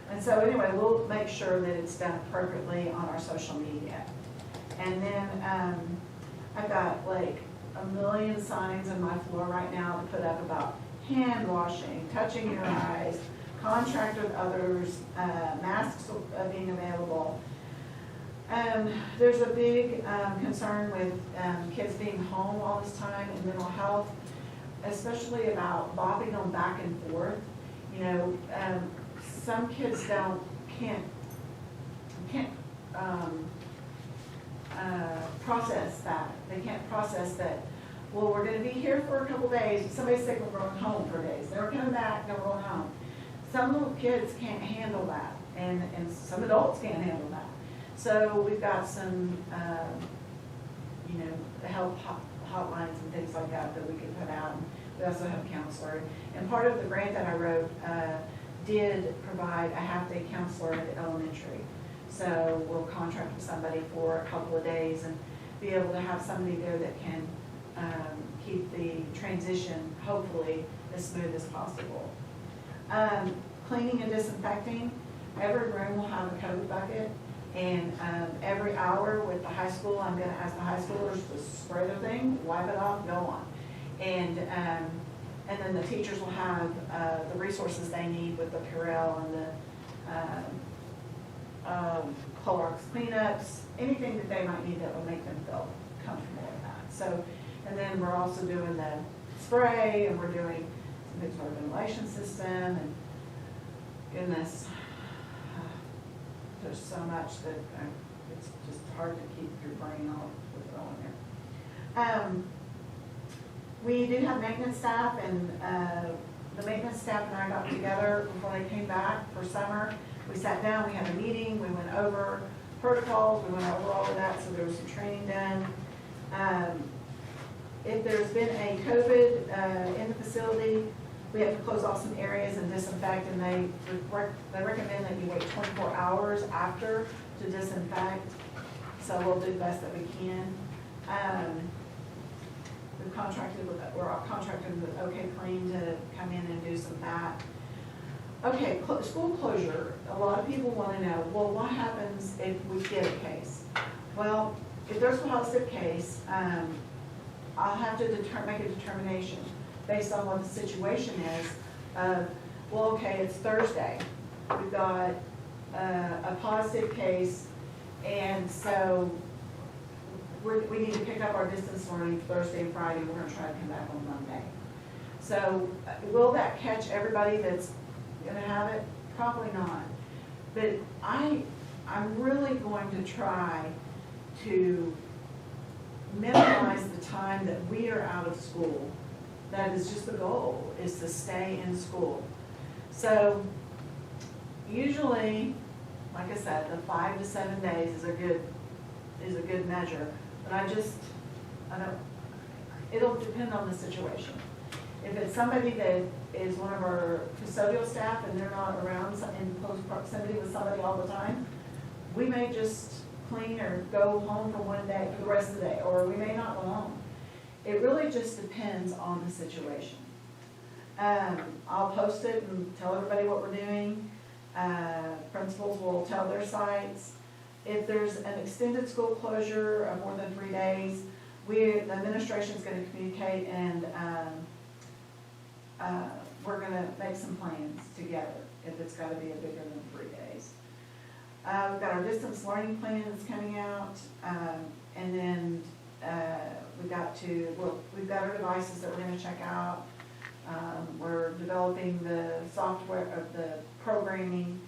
And so anyway, we'll make sure that it's done appropriately on our social media. And then I've got like a million signs on my floor right now to put up about hand washing, touching your eyes, contact with others, masks being available. There's a big concern with kids being home all this time and mental health, especially about bopping them back and forth. You know, some kids can't process that. They can't process that, well, we're gonna be here for a couple days, somebody's sick, we're going home for days. Then we're coming back, then we're going home. Some little kids can't handle that, and some adults can't handle that. So we've got some, you know, help hotlines and things like that that we can put out. We also have a counselor. And part of the grant that I wrote did provide a half-day counselor at the elementary. So we'll contract with somebody for a couple of days and be able to have somebody there that can keep the transition, hopefully, as smooth as possible. Cleaning and disinfecting. Every room will have a COVID bucket. And every hour with the high school, I'm gonna ask the high schoolers to spray their thing, wipe it off, go on. And then the teachers will have the resources they need with the Purell and the Clorox cleanups, anything that they might need that will make them feel comfortable with that. So, and then we're also doing the spray, and we're doing some things for our ventilation system, and goodness, there's so much that it's just hard to keep your brain all with it all in there. We do have maintenance staff, and the maintenance staff and I got together before they came back for summer. We sat down, we had a meeting, we went over protocols, we went over all of that, so there was some training done. If there's been a COVID in the facility, we have to close off some areas and disinfect, and they recommend that you wait 24 hours after to disinfect. So we'll do the best that we can. We're contracted with OK Clean to come in and do some of that. Okay, school closure. A lot of people want to know, well, what happens if we get a case? Well, if there's a positive case, I'll have to make a determination based on what the situation is. Well, okay, it's Thursday. We've got a positive case, and so we need to pick up our distance learning Thursday and Friday. We're going to try to come back on Monday. So will that catch everybody that's going to have it? Probably not. But I'm really going to try to minimize the time that we are out of school. That is just the goal, is to stay in school. So usually, like I said, the 5 to 7 days is a good measure. But it'll depend on the situation. If it's somebody that is one of our custodial staff and they're not around in close proximity with somebody all the time, we may just clean or go home for one day, for the rest of the day, or we may not go home. It really just depends on the situation. I'll post it and tell everybody what we're doing. Principals will tell their sites. If there's an extended school closure of more than 3 days, the administration's gonna communicate and, we're gonna make some plans together if it's gotta be a bigger than 3 days. We've got our distance learning plan that's coming out, and then, we've got our devices that we're gonna check out. We're developing the software of the programming.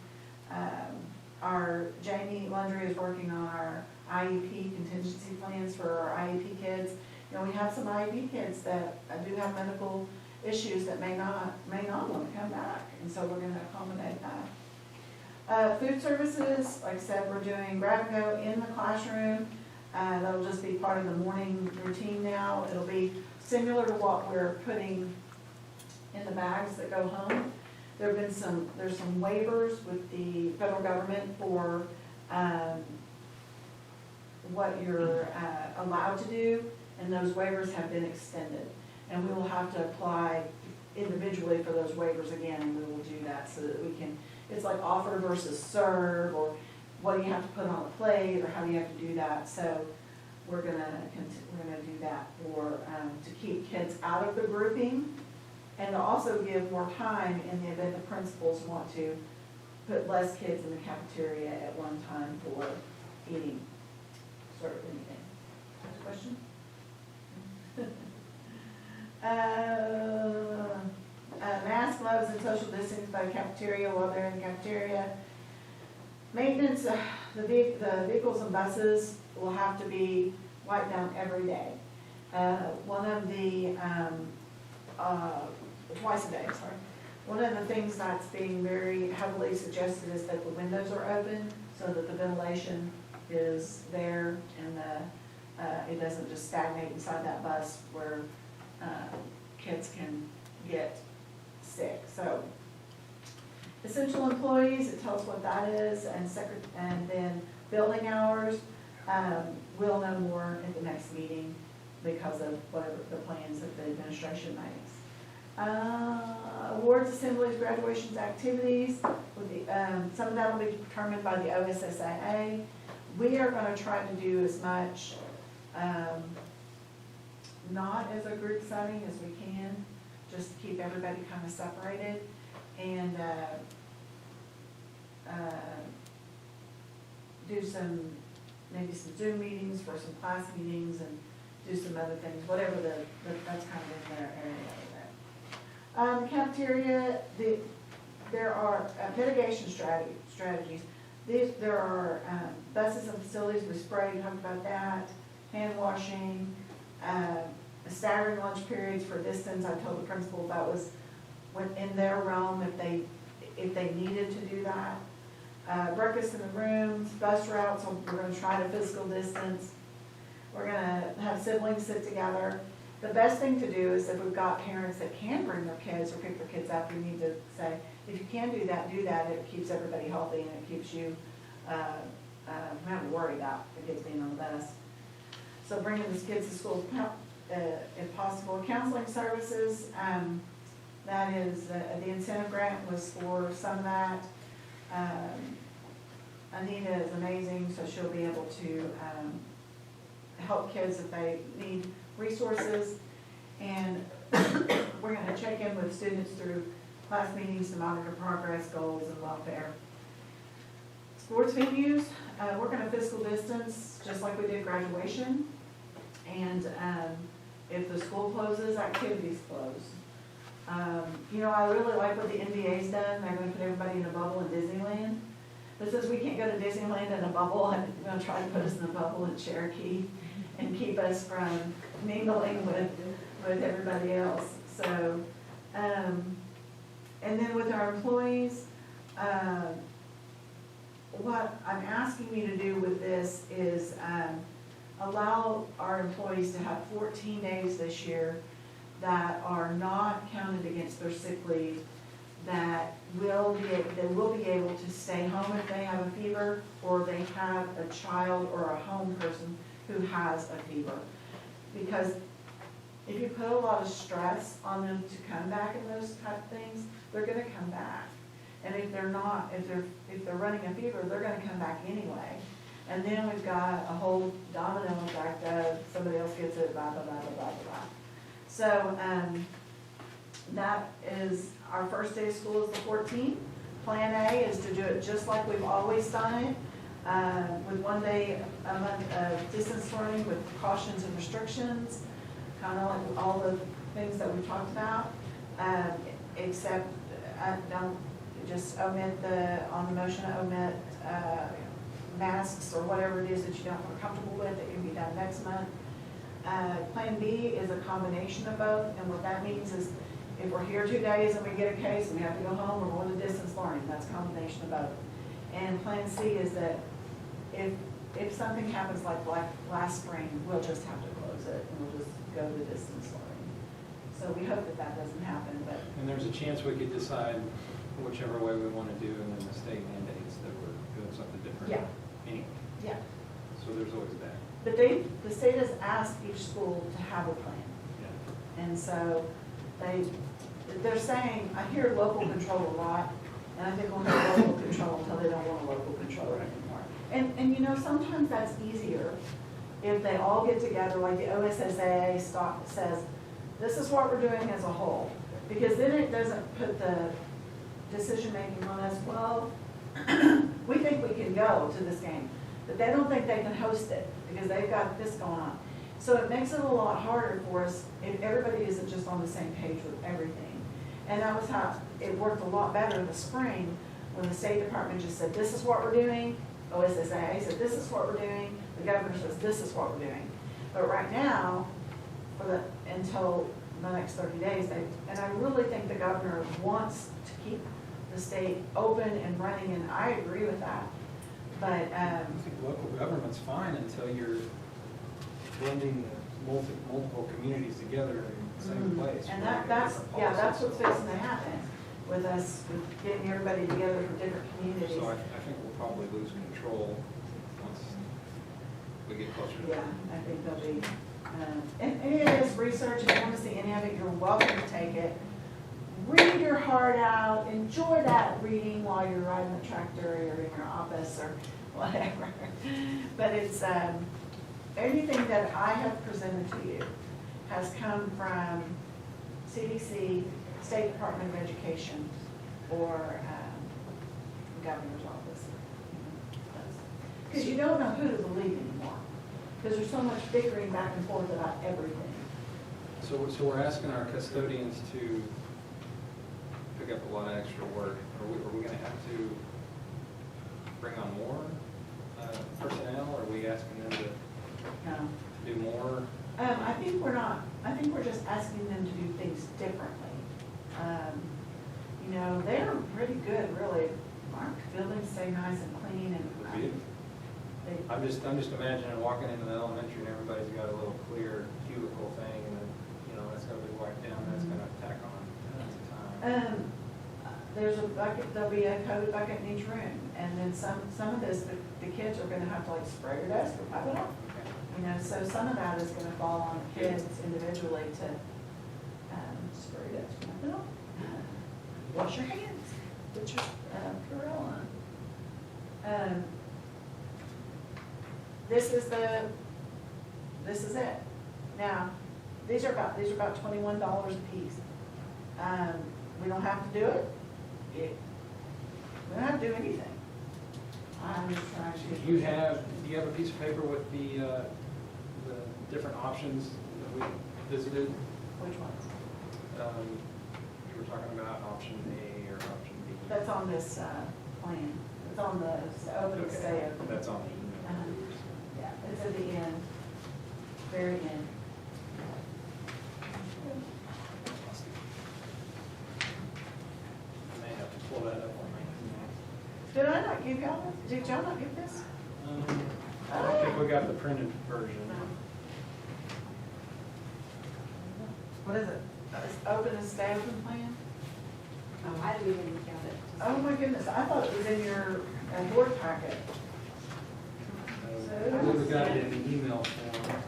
Our Jamie Landry is working on our IEP contingency plans for our IEP kids. You know, we have some IEP kids that do have medical issues that may not want to come back, and so we're gonna accommodate that. Food services, like I said, we're doing grab and go in the classroom. That'll just be part of the morning routine now. It'll be similar to what we're putting in the bags that go home. There's some waivers with the federal government for what you're allowed to do, and those waivers have been extended. And we will have to apply individually for those waivers again, and we will do that so that we can, it's like offer versus serve, or what do you have to put on a plate, or how do you have to do that. So we're gonna do that for, to keep kids out of the grouping, and to also give more time in the event the principals want to put less kids in the cafeteria at one time for eating, sort of anything. Question? Mask, gloves, and social distancing by the cafeteria while they're in the cafeteria. Maintenance, the vehicles and buses will have to be wiped down every day. One of the, twice a day, sorry. One of the things that's being very heavily suggested is that the windows are open so that the ventilation is there and it doesn't just stagnate inside that bus where kids can get sick. So essential employees, it tells what that is, and then building hours, we'll know more at the next meeting because of whatever the plans that the administration makes. Awards, assemblies, graduations, activities, with the, some of that will be determined by the OSSAA. We are going to try to do as much, not as a group setting as we can, just to keep everybody kind of separated, and do maybe some Zoom meetings for some class meetings, and do some other things, whatever that's kind of in their area over there. The cafeteria, there are mitigation strategies. There are buses and facilities, we sprayed, talked about that, hand washing, staggering lunch periods for distance. I told the principal that was within their realm if they needed to do that. Breakfast in the rooms, bus routes, so we're going to try to physical distance. We're going to have siblings sit together. The best thing to do is if we've got parents that can bring their kids or pick their kids up, we need to say, if you can do that, do that. It keeps everybody healthy, and it keeps you, we don't have to worry about the kids being on the bus. So bringing these kids to school, if possible. Counseling services, that is, the incentive grant was for some of that. Anita is amazing, so she'll be able to help kids if they need resources. And we're going to check in with students through class meetings to monitor progress, goals, and welfare. Sports venues, we're going to physical distance just like we did graduation. And if the school closes, activities close. You know, I really like what the NBA's done. They're going to put everybody in a bubble in Disneyland. But since we can't go to Disneyland in a bubble, I'm going to try to put us in a bubble in Cherokee and keep us from mingling with everybody else. So, and then with our employees, what I'm asking you to do with this is allow our employees to have 14 days this year that are not counted against their sick leave, that they will be able to stay home if they have a fever, or they have a child or a home person who has a fever. Because if you put a lot of stress on them to come back and those type of things, they're gonna come back. And if they're not, if they're running a fever, they're gonna come back anyway. And then we've got a whole domino effect of somebody else gets it, blah, blah, blah, blah, blah, blah. So, that is, our first day of school is the 14th. Plan A is to do it just like we've always done it, with 1 day a month of distance learning with precautions and restrictions, kind of like all the things that we talked about, except, don't, just omit on the motion, omit masks or whatever it is that you don't feel comfortable with, that can be done next month. Plan B is a combination of both, and what that means is if we're here 2 days and we get a case and we have to go home, we're going to distance learning. That's a combination of both. And Plan C is that if something happens like last spring, we'll just have to close it and we'll just go to distance learning. So we hope that that doesn't happen, but. And there's a chance we could decide whichever way we want to do, and then the state mandates that we're doing something different. Yeah. Anyway, Yeah. so there's always that. But the state has asked each school to have a plan. Yeah. And so they're saying, I hear local control a lot, and I think we'll have local control until they don't want a local control anymore. And you know, sometimes that's easier if they all get together, like the OSSAA says, this is what we're doing as a whole. Because then it doesn't put the decision-making on us, well, we think we can go to this game, but they don't think they can host it because they've got this going on. So it makes it a lot harder for us if everybody isn't just on the same page with everything. And that was how it worked a lot better in the spring when the State Department just said, this is what we're doing. OSSAA said, this is what we're doing. The governor says, this is what we're doing. But right now, until the next 30 days, and I really think the governor wants to keep the state open and running, and I agree with that. But I think local government's fine until you're blending the multiple communities together in the same place. And that's what's fixing to happen with us, with getting everybody together from different communities. So I think we'll probably lose control once we get closer to Yeah, that. I think there'll be, and any of this research, if you want to see any of it, you're welcome to take it. Read your heart out, enjoy that reading while you're riding the tractor or in your office or whatever. But it's, anything that I have presented to you has come from CDC, State Department of Education, or governor's office. Because you don't know who to believe anymore, because there's so much bickering back and forth about everything. So we're asking our custodians to pick up a lot of extra work. Are we going to have to bring on more personnel? Or are we asking them to No. do more? I think we're not. I think we're just asking them to do things differently. You know, they're pretty good, really. Our buildings stay nice and clean, and I'm just imagining walking into the elementary and everybody's got a little clear cubicle thing, and then, you know, that's going to be wiped down, that's going to tack on time. There's a bucket. There'll be a COVID bucket in each room, and then some of this, the kids are going to have to like spray your desk or wipe it off. You know, so some of that is going to fall on the kids individually to spray your desk, wipe it off, wash your hands, put your Purell on. This is it. Now, these are about $21 a piece. We don't have to do it. We don't have to do anything. I'm just trying to. Do you have a piece of paper with the different options that we visited? Which ones? You were talking about option A or option B. That's on this plan. It's on the opening stay. That's on the email. Yeah, it's at the end, very end. I may have to pull that up on my email. Did I not give y'all this? Did y'all not get this? I don't think we got the printed version. What is it? It's open and stay open plan? I didn't even look at it. Oh my goodness, I thought it was in your board packet. I believe we got it in the email form.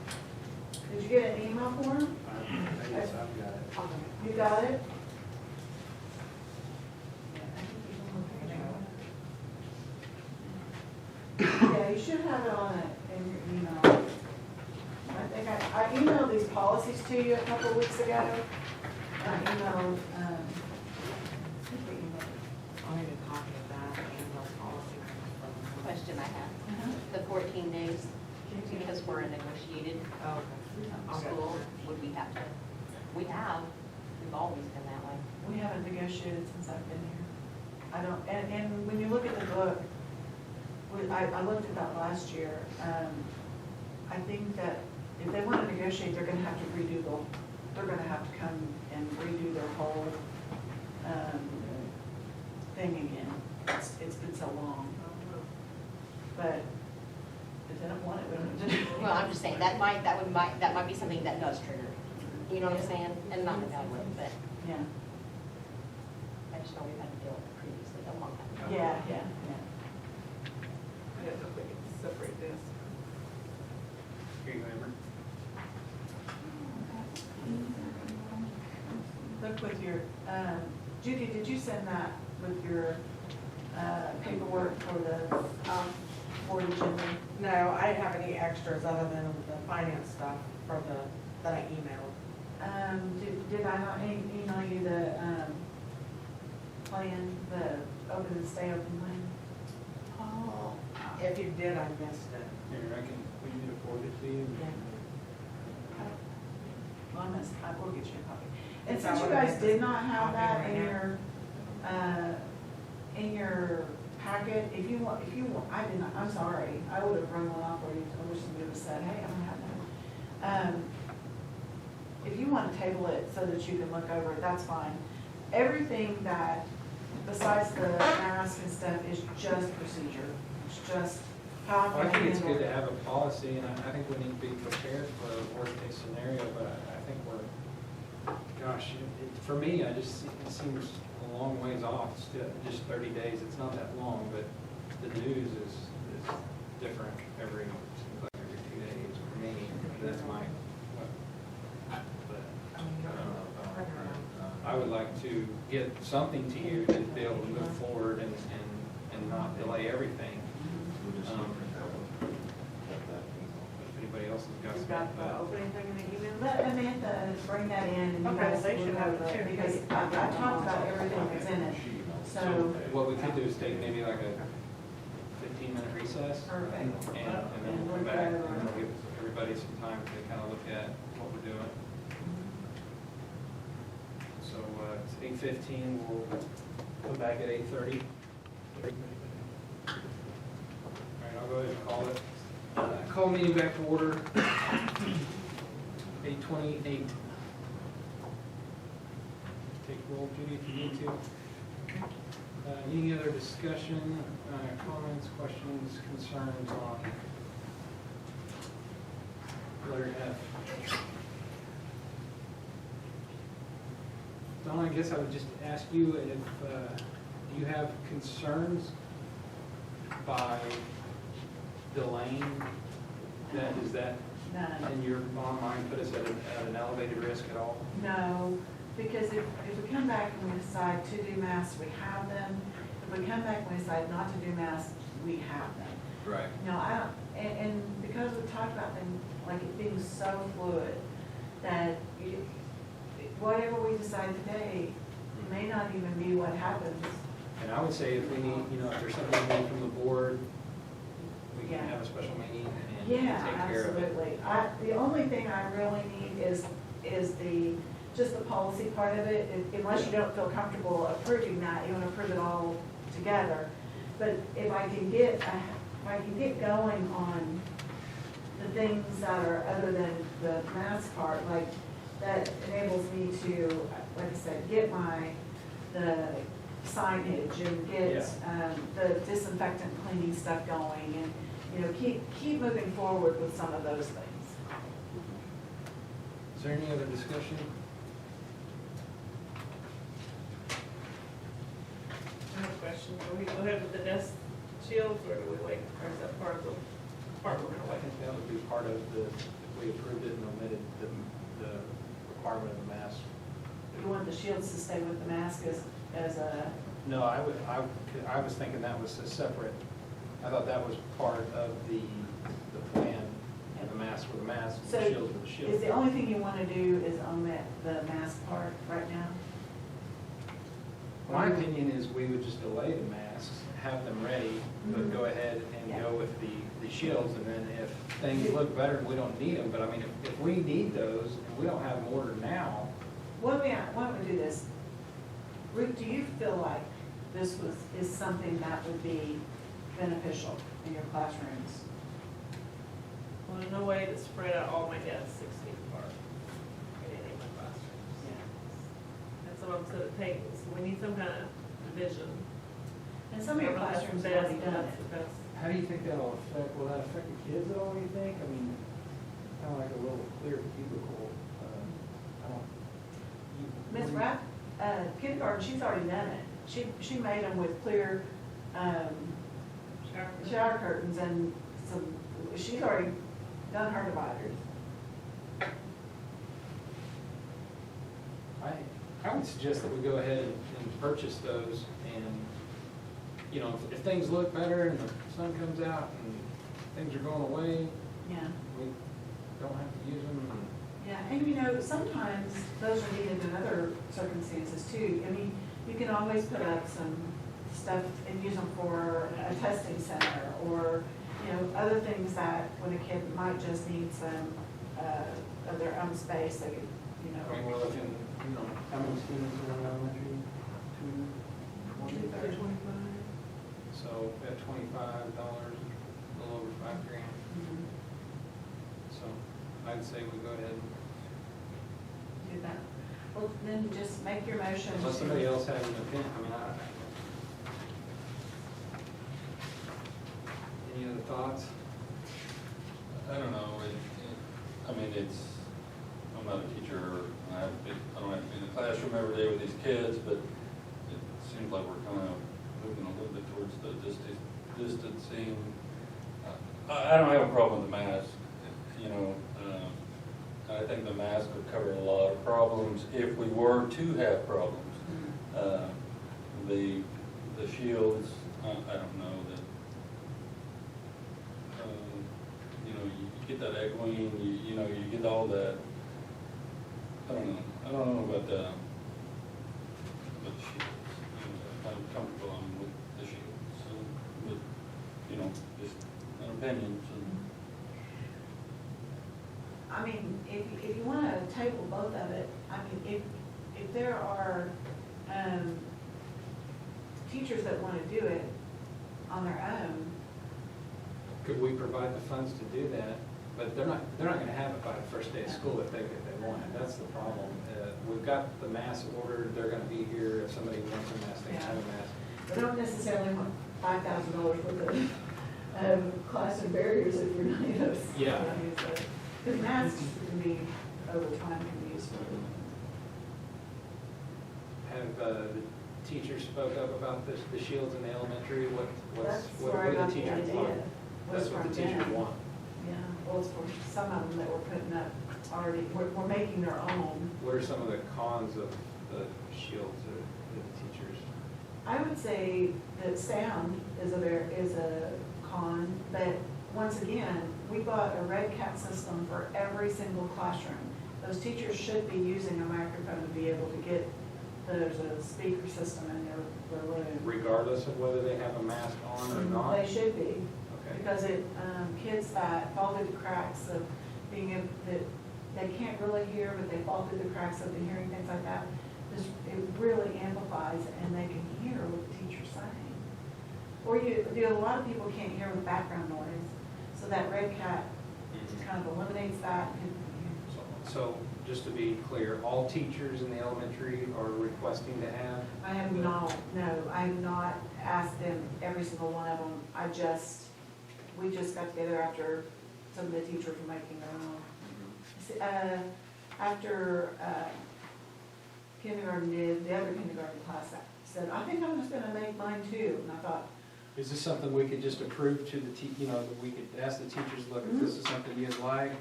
Did you get an email form? I guess I've got it. You got it? Yeah, you should have it on it in your email. I think I emailed these policies to you a couple of weeks ago. I emailed, I think we emailed. I'll need a copy of that and those policies. Question I have, Uh-huh. the 14 days, because we're a negotiated Oh, okay. school, would we have to, we've always been that way. We haven't negotiated since I've been here. I don't, and when you look at the book, I looked at that last year. I think that if they want to negotiate, they're gonna have to they're gonna have to come and redo their whole, thing again. It's been so long. But if they don't want it, we don't have to do it. Well, I'm just saying, that might be something that does trigger, you know what I'm saying? And not in a bad way, but Yeah, I just know we've had to deal with it previously, a long time ago. yeah, yeah, yeah. I don't know if we can separate this. Here you go, Amber. Look with your, Judy, did you send that with your paperwork for the board agenda? No, I didn't have any extras other than the finance stuff for that I emailed. Did I not email you the plan, the open and stay open plan? Oh. If you did, I missed it. Here, we need to forward it to you. Well, I will get you a copy. And Is since that you what it guys is? did not have Copy that right in your packet, if you want, I did not, I'm sorry, I would have run one off for you, I wish somebody would have said, hey, I don't have that. If you want to table it so that you can look over it, that's fine. Everything that, besides the mask and stuff, is just procedure. It's just how Well, I'm I gonna think it's handle good to it. have a policy, and I think we need to be prepared for a worst-case scenario, but I think gosh, for me, it seems a long ways off, it's just 30 days, it's not that long, but the news is different every 2 days for me, that's my, but I would like to get something to you to be able to move forward and not delay everything. If anybody else has got You've something. got the opening thing in the email? Let Amanda bring that in and you Okay, guys they should look have over it it, too. because I talked about everything that's in it. So So, what we could do is take maybe like a 15-minute recess. Perfect. And then we'll come back and then we'll give everybody some time to kind of look at what we're doing. So it's 8:15, we'll come back at 8:30. All right, I'll go ahead and call it. Call meeting back to order. 8:28. Take roll, Judy, if you need to. Any other discussion, comments, questions, concerns on letter F? Don, I guess I would just ask you if, do you have concerns by delaying that? Is that none. in your mind put us at an elevated risk at all? No, because if we come back and we decide to do masks, we have them. If we come back and we decide not to do masks, we have them. Right. No, I don't, and because we talked about them, like it being so fluid, that whatever we decide today may not even be what happens. And I would say if we need, if there's something we need from the board, we can Yeah. have a special meeting and Yeah, take care of it. absolutely. The only thing I really need is just the policy part of it, unless you don't feel comfortable approving that, you want to approve it all together. But if I can get going on the things that are other than the mask part, like that enables me to, like I said, get the signage and get the disinfectant cleaning stuff going you know, keep moving forward with some of those things. Is there any other discussion? I have a question. Do we go ahead with the desk shields, or do we wait, or is that part of the part we're gonna I wait? think that would be part of the, if we approved it and omitted the requirement of the mask. You want the shields to stay with the mask as a, No, I was thinking that was a separate, I thought that was part of the plan, and the mask with the mask, and So, the shields with the is shield. the only thing you want to do is omit the mask part right now? My opinion is we would just delay the masks, have them ready, but go ahead and Yeah. go with the shields, and then if things look better, we don't need them, but I mean, if we need those, and we don't have them ordered now, Why don't we do this? Ruth, do you feel like this is something that would be beneficial in your classrooms? Well, there's no way to spread out all my desks 6 feet apart in any of my classrooms. And some of them sit at tables, so we need some kind of division. And some of your I don't know if classrooms that's have the already best, done that's it. the best. how do you think that'll affect, will that affect the kids at all, do you think? I mean, kind of like a little clear cubicle, I don't. Ms. Rapp, kindergarten, she's already done it. She made them with clear, shower curtains and some, she's already done her dividers. I would suggest that we go ahead and purchase those, and, you know, if things look better and the sun comes out and things are going away, Yeah. we don't have to use them, and Yeah, and you know, sometimes those are needed in other circumstances too. I mean, you can always put up some stuff and use them for a testing center or, you know, other things that when a kid might just need some, of their own space, they could, you I mean, know. we're looking, you know, how many students are in elementary? 2, 20, 30? So at $25, a little over $5,000. Mhm. So I'd say we go ahead, Do that. Well, then just make your motion. unless somebody else has an opinion, I mean, any other thoughts? I don't know, I mean, I'm not a teacher, and I don't have to be in the classroom every day with these kids, but it seems like we're kind of moving a little bit towards the distancing. I don't have a problem with the mask, you know. I think the mask would cover a lot of problems if we were to have problems. The shields, I don't know that, you know, you get that echoing, you know, you get all that. I don't know about the shields. I'm comfortable with the shields, but, you know, just an opinion, so. I mean, if you want to table both of it, I mean, if there are teachers that want to do it on their own, Could we provide the funds to do that? But they're not gonna have it by the first day of school if they want it, that's the problem. We've got the mask ordered, they're gonna be here, if somebody wants a mask, they can have a mask. they don't necessarily want $5,000 worth of classroom barriers if you're not, you know. Yeah. Because masks can be, over time, can be useful. Have the teachers spoke up about the shields in the elementary, what That's do where I the got the teachers idea. want? That's what the Was teachers from want. Yeah, well, it's for some of them that we're putting up already, we're making their own. What are some of the cons of the shields that the teachers? I would say that sound is a con, but once again, we bought a red cap system for every single classroom. Those teachers should be using a microphone to be able to get, there's a speaker system in their room. Regardless of whether they have a mask on or not? They should be, Okay. because kids that fall through the cracks of being able, that they can't really hear, but they fall through the cracks of the hearing, things like that, it really amplifies and they can hear what the teacher's saying. Or a lot of people can't hear with background noise, so that red cap kind of eliminates that. So, just to be clear, all teachers in the elementary are requesting to have? I have not, no, I have not asked them, every single one of them, I just we just got together after some of the teachers were making their own. After kindergarten did, the other kindergarten class said, I think I'm just gonna make mine too. And I thought, Is this something we could just approve to the that we could ask the teachers, look, if this is something you'd like,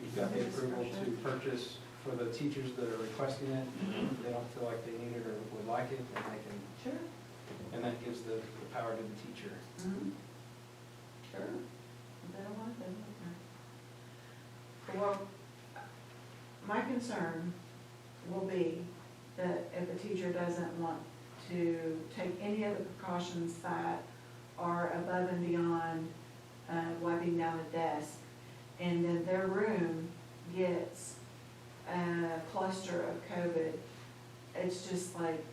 you've got the approval to purchase for the teachers that are requesting it, they don't feel like they need it or would like it, and they can, sure. and that gives the power to the teacher. Sure. If they don't want it, they don't. Well, my concern will be that if a teacher doesn't want to take any of the precautions that are above and beyond wiping down a desk, and then their room gets a cluster of COVID, it's just like,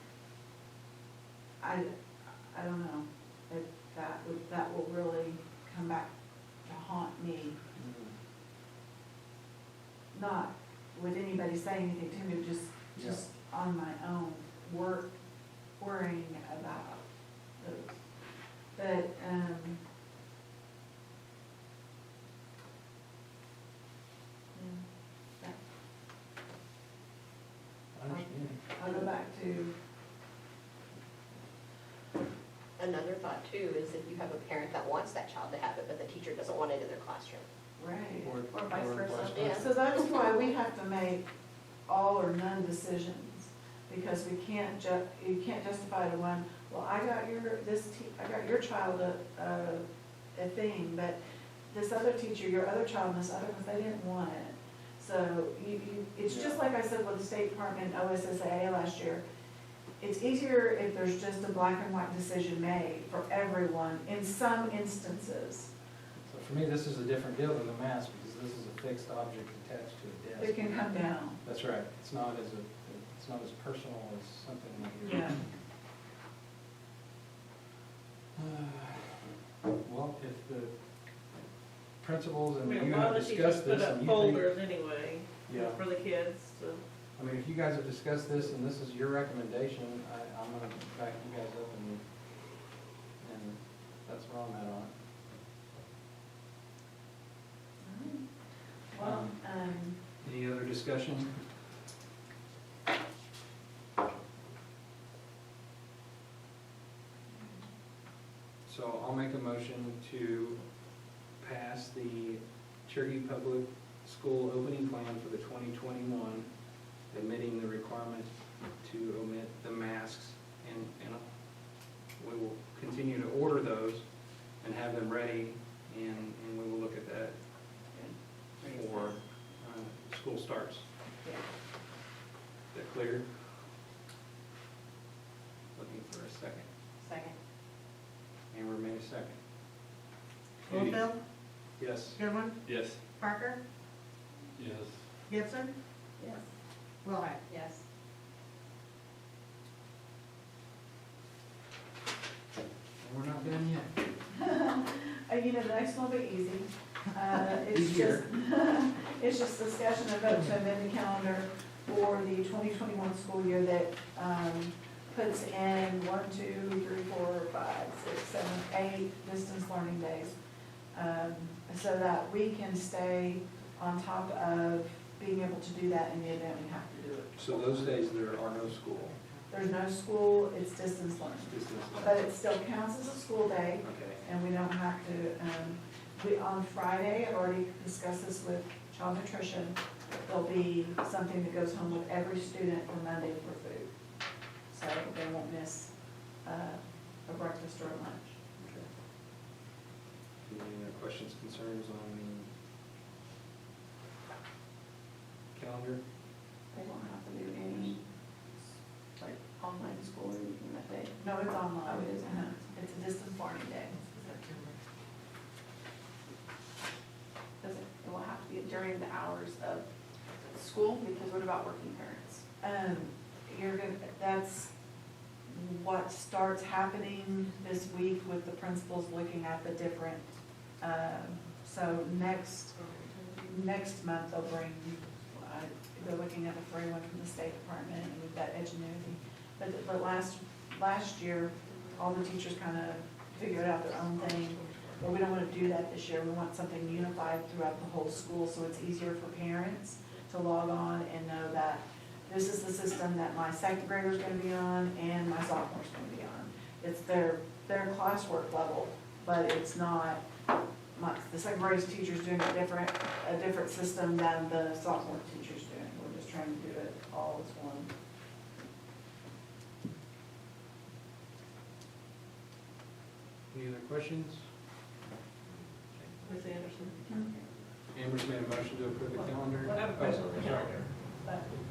I don't know, that will really come back to haunt me. Not with anybody saying anything to me, just on my own, worrying about those. But, yeah, I understand. I'll go back to, Another thought too is if you have a parent that wants that child to have it, but the teacher doesn't want it in their classroom. right. Or vice versa. Yeah. So that's why we have to make all or none decisions, because we can't you can't justify to one, well, I got your child a thing, but this other teacher, your other child, and this other one, they didn't want it. So it's just like I said with the State Department OSSAA last year, it's easier if there's just a black and white decision made for everyone in some instances. So for me, this is a different deal than the mask, because this is a fixed object attached to a desk. It can come down. That's right, it's not as personal as something like you're. Yeah. Well, if the principals I and mean, you a lot have of the teachers discussed put this up and you think, folders anyway, yeah, for the kids to. I mean, if you guys have discussed this and this is your recommendation, I'm gonna back you guys up and that's where I'm at on it. Well, Any other discussion? So I'll make a motion to pass the Cherokee Public School opening plan for the 2021, admitting the requirement to omit the masks, and we will continue to order those and have them ready, and we will look at that for school starts. Is that clear? Looking for a second. Second. Amber made a second. Littlefield, Yes. Goodwin, Yes. Parker, Yes. Gibson, yes. Willhite. Yes. And we're not done yet. The next one will be easy. It's Easier. it's just discussion of vote to amend the calendar for the 2021 school year that puts in 1, 2, 3, 4, 5, 6, 7, 8 distance learning days. So that we can stay on top of being able to do that in the event we have to do it. So those days there are no school. There's no school, it's distance learning. But it still counts as a school day, Okay. and we don't have to, on Friday, I've already discussed this with child nutrition, there'll be something that goes home with every student for Monday for food. So they won't miss a breakfast or a lunch. Okay. Any other questions, concerns on the calendar? They don't have to do any, like, online school or anything that day. No, it's online. Oh, it is online. It's a distance learning day. It will have to be during the hours of school, because what about working parents? That's what starts happening this week with the principals looking at the different, so next month they're looking at the free one from the State Department, and we've got Edgenuity. But last year, all the teachers kind of figured out their own thing. but we don't want to do that this year. We want something unified throughout the whole school, so it's easier for parents to log on and know that this is the system that my second grader's gonna be on and my sophomore's gonna be on. It's their classwork level, but it's not, the second grade's teacher's doing a different system than the sophomore teacher's doing. We're just trying to do it all as one. Any other questions? Ms. Anderson? Amber's made a motion to approve the calendar. I have a question on the calendar.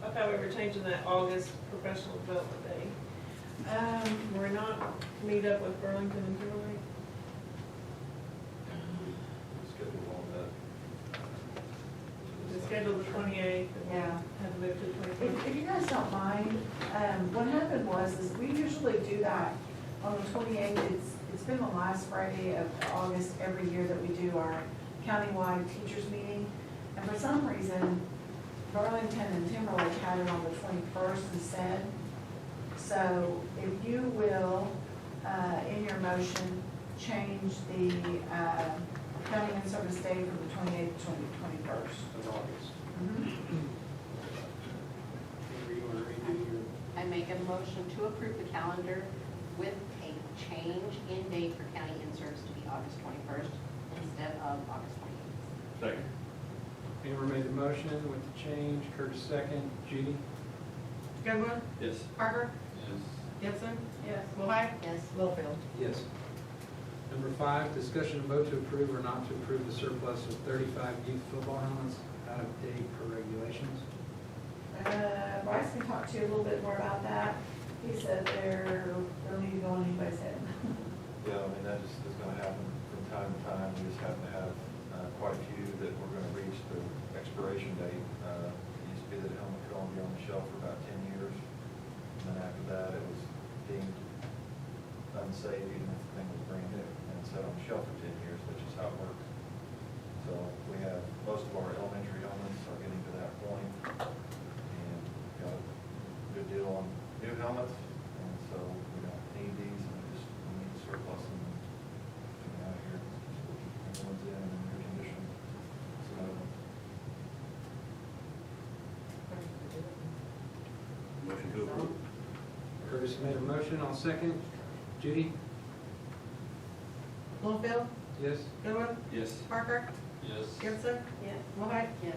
I thought we were changing that August professional development day. We're not meet up with Burlington and Timberlake? Schedule all that. It's scheduled the 28th, and we Yeah. have to move to the 21st. If you guys don't mind, what happened was we usually do that on the 28th. It's been the last Friday of August every year that we do our countywide teachers meeting. And for some reason, Burlington and Timberlake had it on the 21st instead. So if you will, in your motion, change the county and service day from the 28th to the 21st. Of August. Mhm. Amber, you want to redo your? I make a motion to approve the calendar with a change in date for county in-service to be August 21st instead of August 28th. Second. Amber made the motion with the change, Curtis second, Judy? Goodwin, Yes. Parker, Yes. Gibson, Yes. Willhite, Yes. Littlefield. Yes. Number 5, discussion and vote to approve or not to approve the surplus of 35 youth football helmets out of date per regulations. Bryce can talk to you a little bit more about that. He said they'll need to go on anybody's head. Yeah, I mean, that just is gonna happen from time to time. We just happen to have quite a few that we're gonna reach the expiration date. It used to be that a helmet could only be on the shelf for about 10 years. And then after that, it was deemed unsafe even if the thing was brand new. And it sat on the shelf for 10 years, which is how it works. So we have, most of our elementary helmets are getting to that point. And we got a good deal on new helmets. And so we don't need these, and we need to surplus them and get them out of here. So we'll keep the ones in and then recondition some of them. Motion to approve. Curtis made a motion, I'll second. Judy? Littlefield, Yes? Goodwin, Yes. Parker, Yes. Gibson, Yes. Willhite, Yes.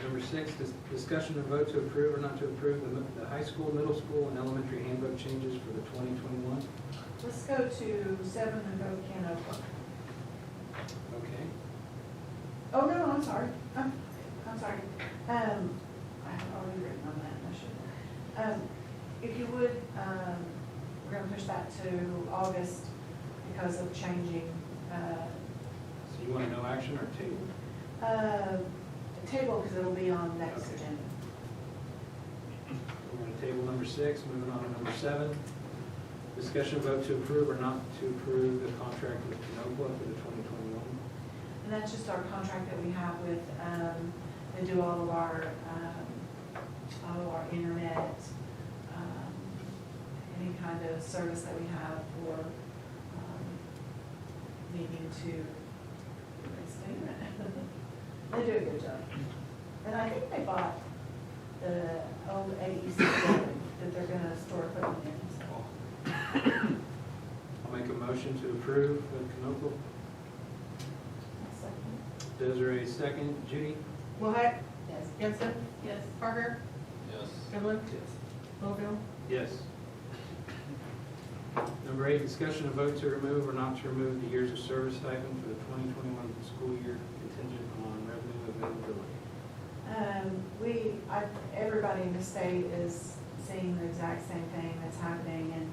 Number 6, discussion and vote to approve or not to approve the high school, middle school, and elementary handbook changes for the 2021. Let's go to 7 and go to Canoga. Okay. Oh, no, I'm sorry. I'm sorry. I have already written on that, I should. If you would, we're gonna push that to August because of changing, So you want no action or table? table, because it'll be on next Okay. agenda. We're going to table number 6, moving on to number 7. Discussion vote to approve or not to approve the contract with Canopla for the 2021. And that's just our contract that we have with, they do all of our internet, any kind of service that we have for, needing to, they do a good job. And I think they bought the old AEC building that they're gonna store equipment in, so. I'll make a motion to approve with Canopla. Desiree second. Judy? Willhite, Yes. Gibson, Yes. Parker, Yes. Goodwin, Yes. Littlefield. Yes. Number 8, discussion and vote to remove or not to remove the years of service stipend for the 2021 school year contingent on revenue availability. Everybody in the state is seeing the exact same thing that's happening, and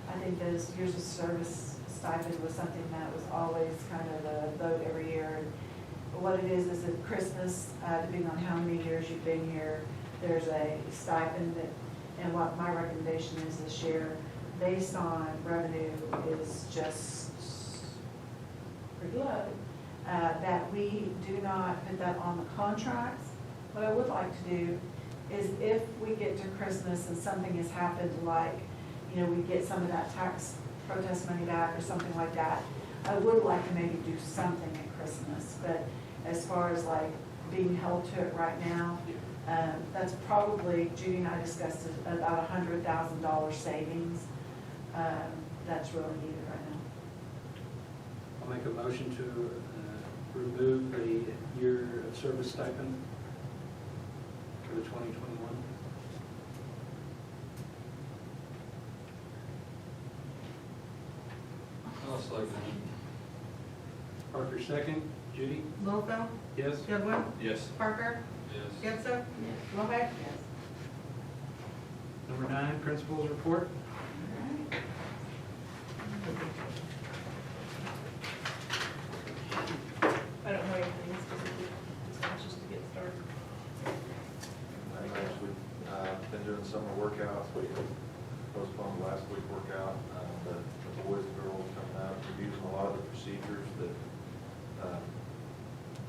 I think those years of service stipend was something that was always kind of the vote every year. And what it is at Christmas, depending on how many years you've been here, there's a stipend that, and what my recommendation is this year, based on revenue, is just pretty low, that we do not put that on the contracts. What I would like to do is if we get to Christmas and something has happened, like, we get some of that tax protest money back or something like that, I would like to maybe do something at Christmas, but as far as like being held to it right now, that's probably, Judy and I discussed it, about $100,000 savings. That's really needed right now. I'll make a motion to remove the year of service stipend for the 2021. I'll second Parker second. Judy? Littlefield, Yes? Goodwin, Yes. Parker, it. Yes. Gibson, Wellbeck. Yes. Number 9, principals report. I don't have anything specific, just to get started. I know we've been doing summer workouts, we postponed last week workout, but the boys and girls coming out, we're using a lot of the procedures that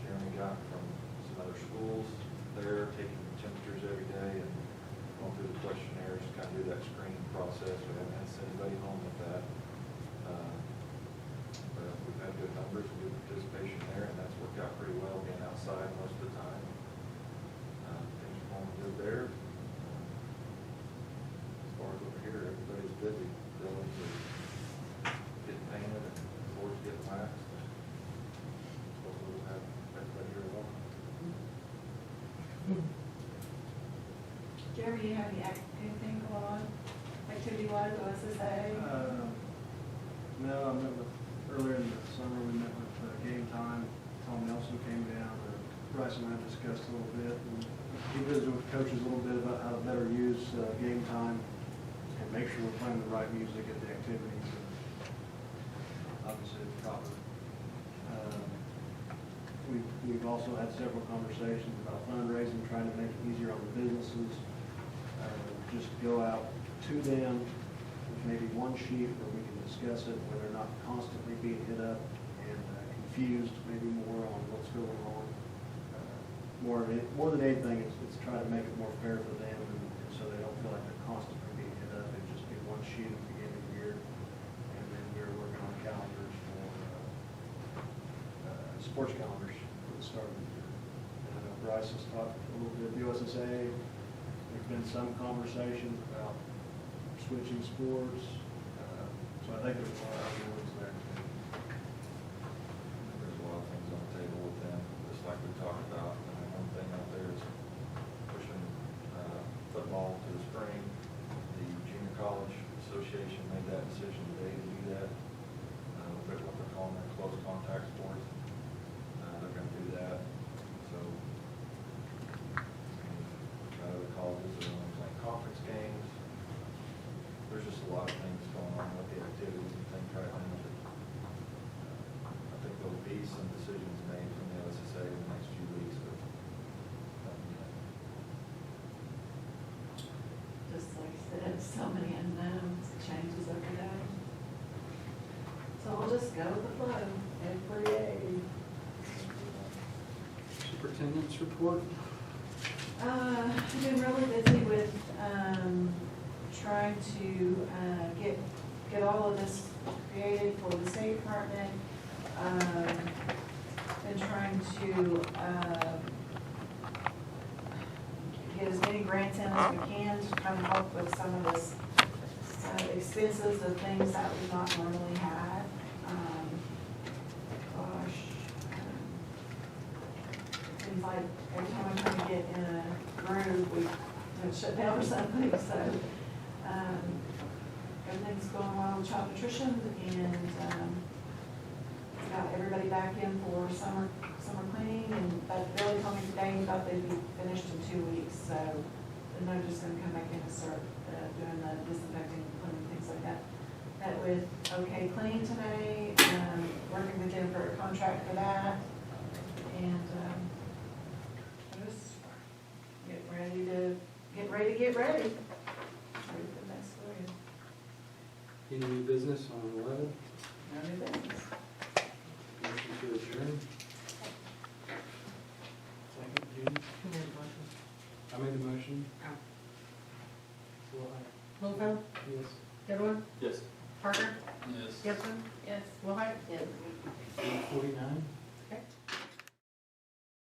Jeremy got from some other schools there, taking temperatures every day and going through the questionnaires, kind of do that screening process. We haven't had to send anybody home with that. But we've had good numbers, good participation there, and that's worked out pretty well, being outside most of the time. Things are going good there. As far as over here, everybody's busy. Buildings are getting painted and floors getting waxed. Hopefully we'll have everybody here along. Jeremy, you have anything going on, activity-wise, OSSA? No, I met with, earlier in the summer, we met with Game Time. Tom Nelson came down, Bryce and I discussed a little bit. And he visited with coaches a little bit about how to better use Game Time and make sure we're playing the right music at the activities. And obviously, it's proper. We've also had several conversations about fundraising, trying to make it easier on the businesses. Just go out to them with maybe one sheet where we can discuss it, where they're not constantly being hit up and confused, maybe more on what's going on. More than anything, it's trying to make it more fair for them, and so they don't feel like they're constantly being hit up. It'd just be one sheet at the beginning of the year, and then we're working on calendars for sports calendars for the start of the year. And I know Bryce has talked a little bit, the OSSA, there's been some conversation about switching sports, so I think there's a lot of influence there. There's a lot of things on the table with them, just like we talked about. And then one thing out there is pushing football to the spring. The Junior College Association made that decision today to do that. But what they're calling their close contact sports, they're going to do that. So other colleges are only playing conference games. There's just a lot of things going on with the activities and things right now. I think there'll be some decisions made from the OSSA in the next few weeks, but Just like I said, so many unknowns, it changes every day. So we'll just go with the flow, every day. Superintendent's report. I've been really busy with trying to get all of this created for the State Department. Been trying to get as many grants in as we can to kind of help with some of this expenses of things that we've not normally had. Seems like every time I try to get in a groove, we shut down or something, so, everything's going well with child nutrition, and, got everybody back in for summer cleaning, and but Billy told me today he thought they'd be finished in 2 weeks, so they're just gonna come back in and start, doing the disinfecting, cleaning, things like that. Met with OK Clean today, working with them for a contract for that, and, just get ready. Ready for the next school year. Any new business on 11? No new business. Motion to adjourn. Second, Judy? I made the motion. Will I? Littlefield, Yes. Goodwin, Yes. Parker? Yes. Gibson? Yes. Willhite? Yes. 8:49?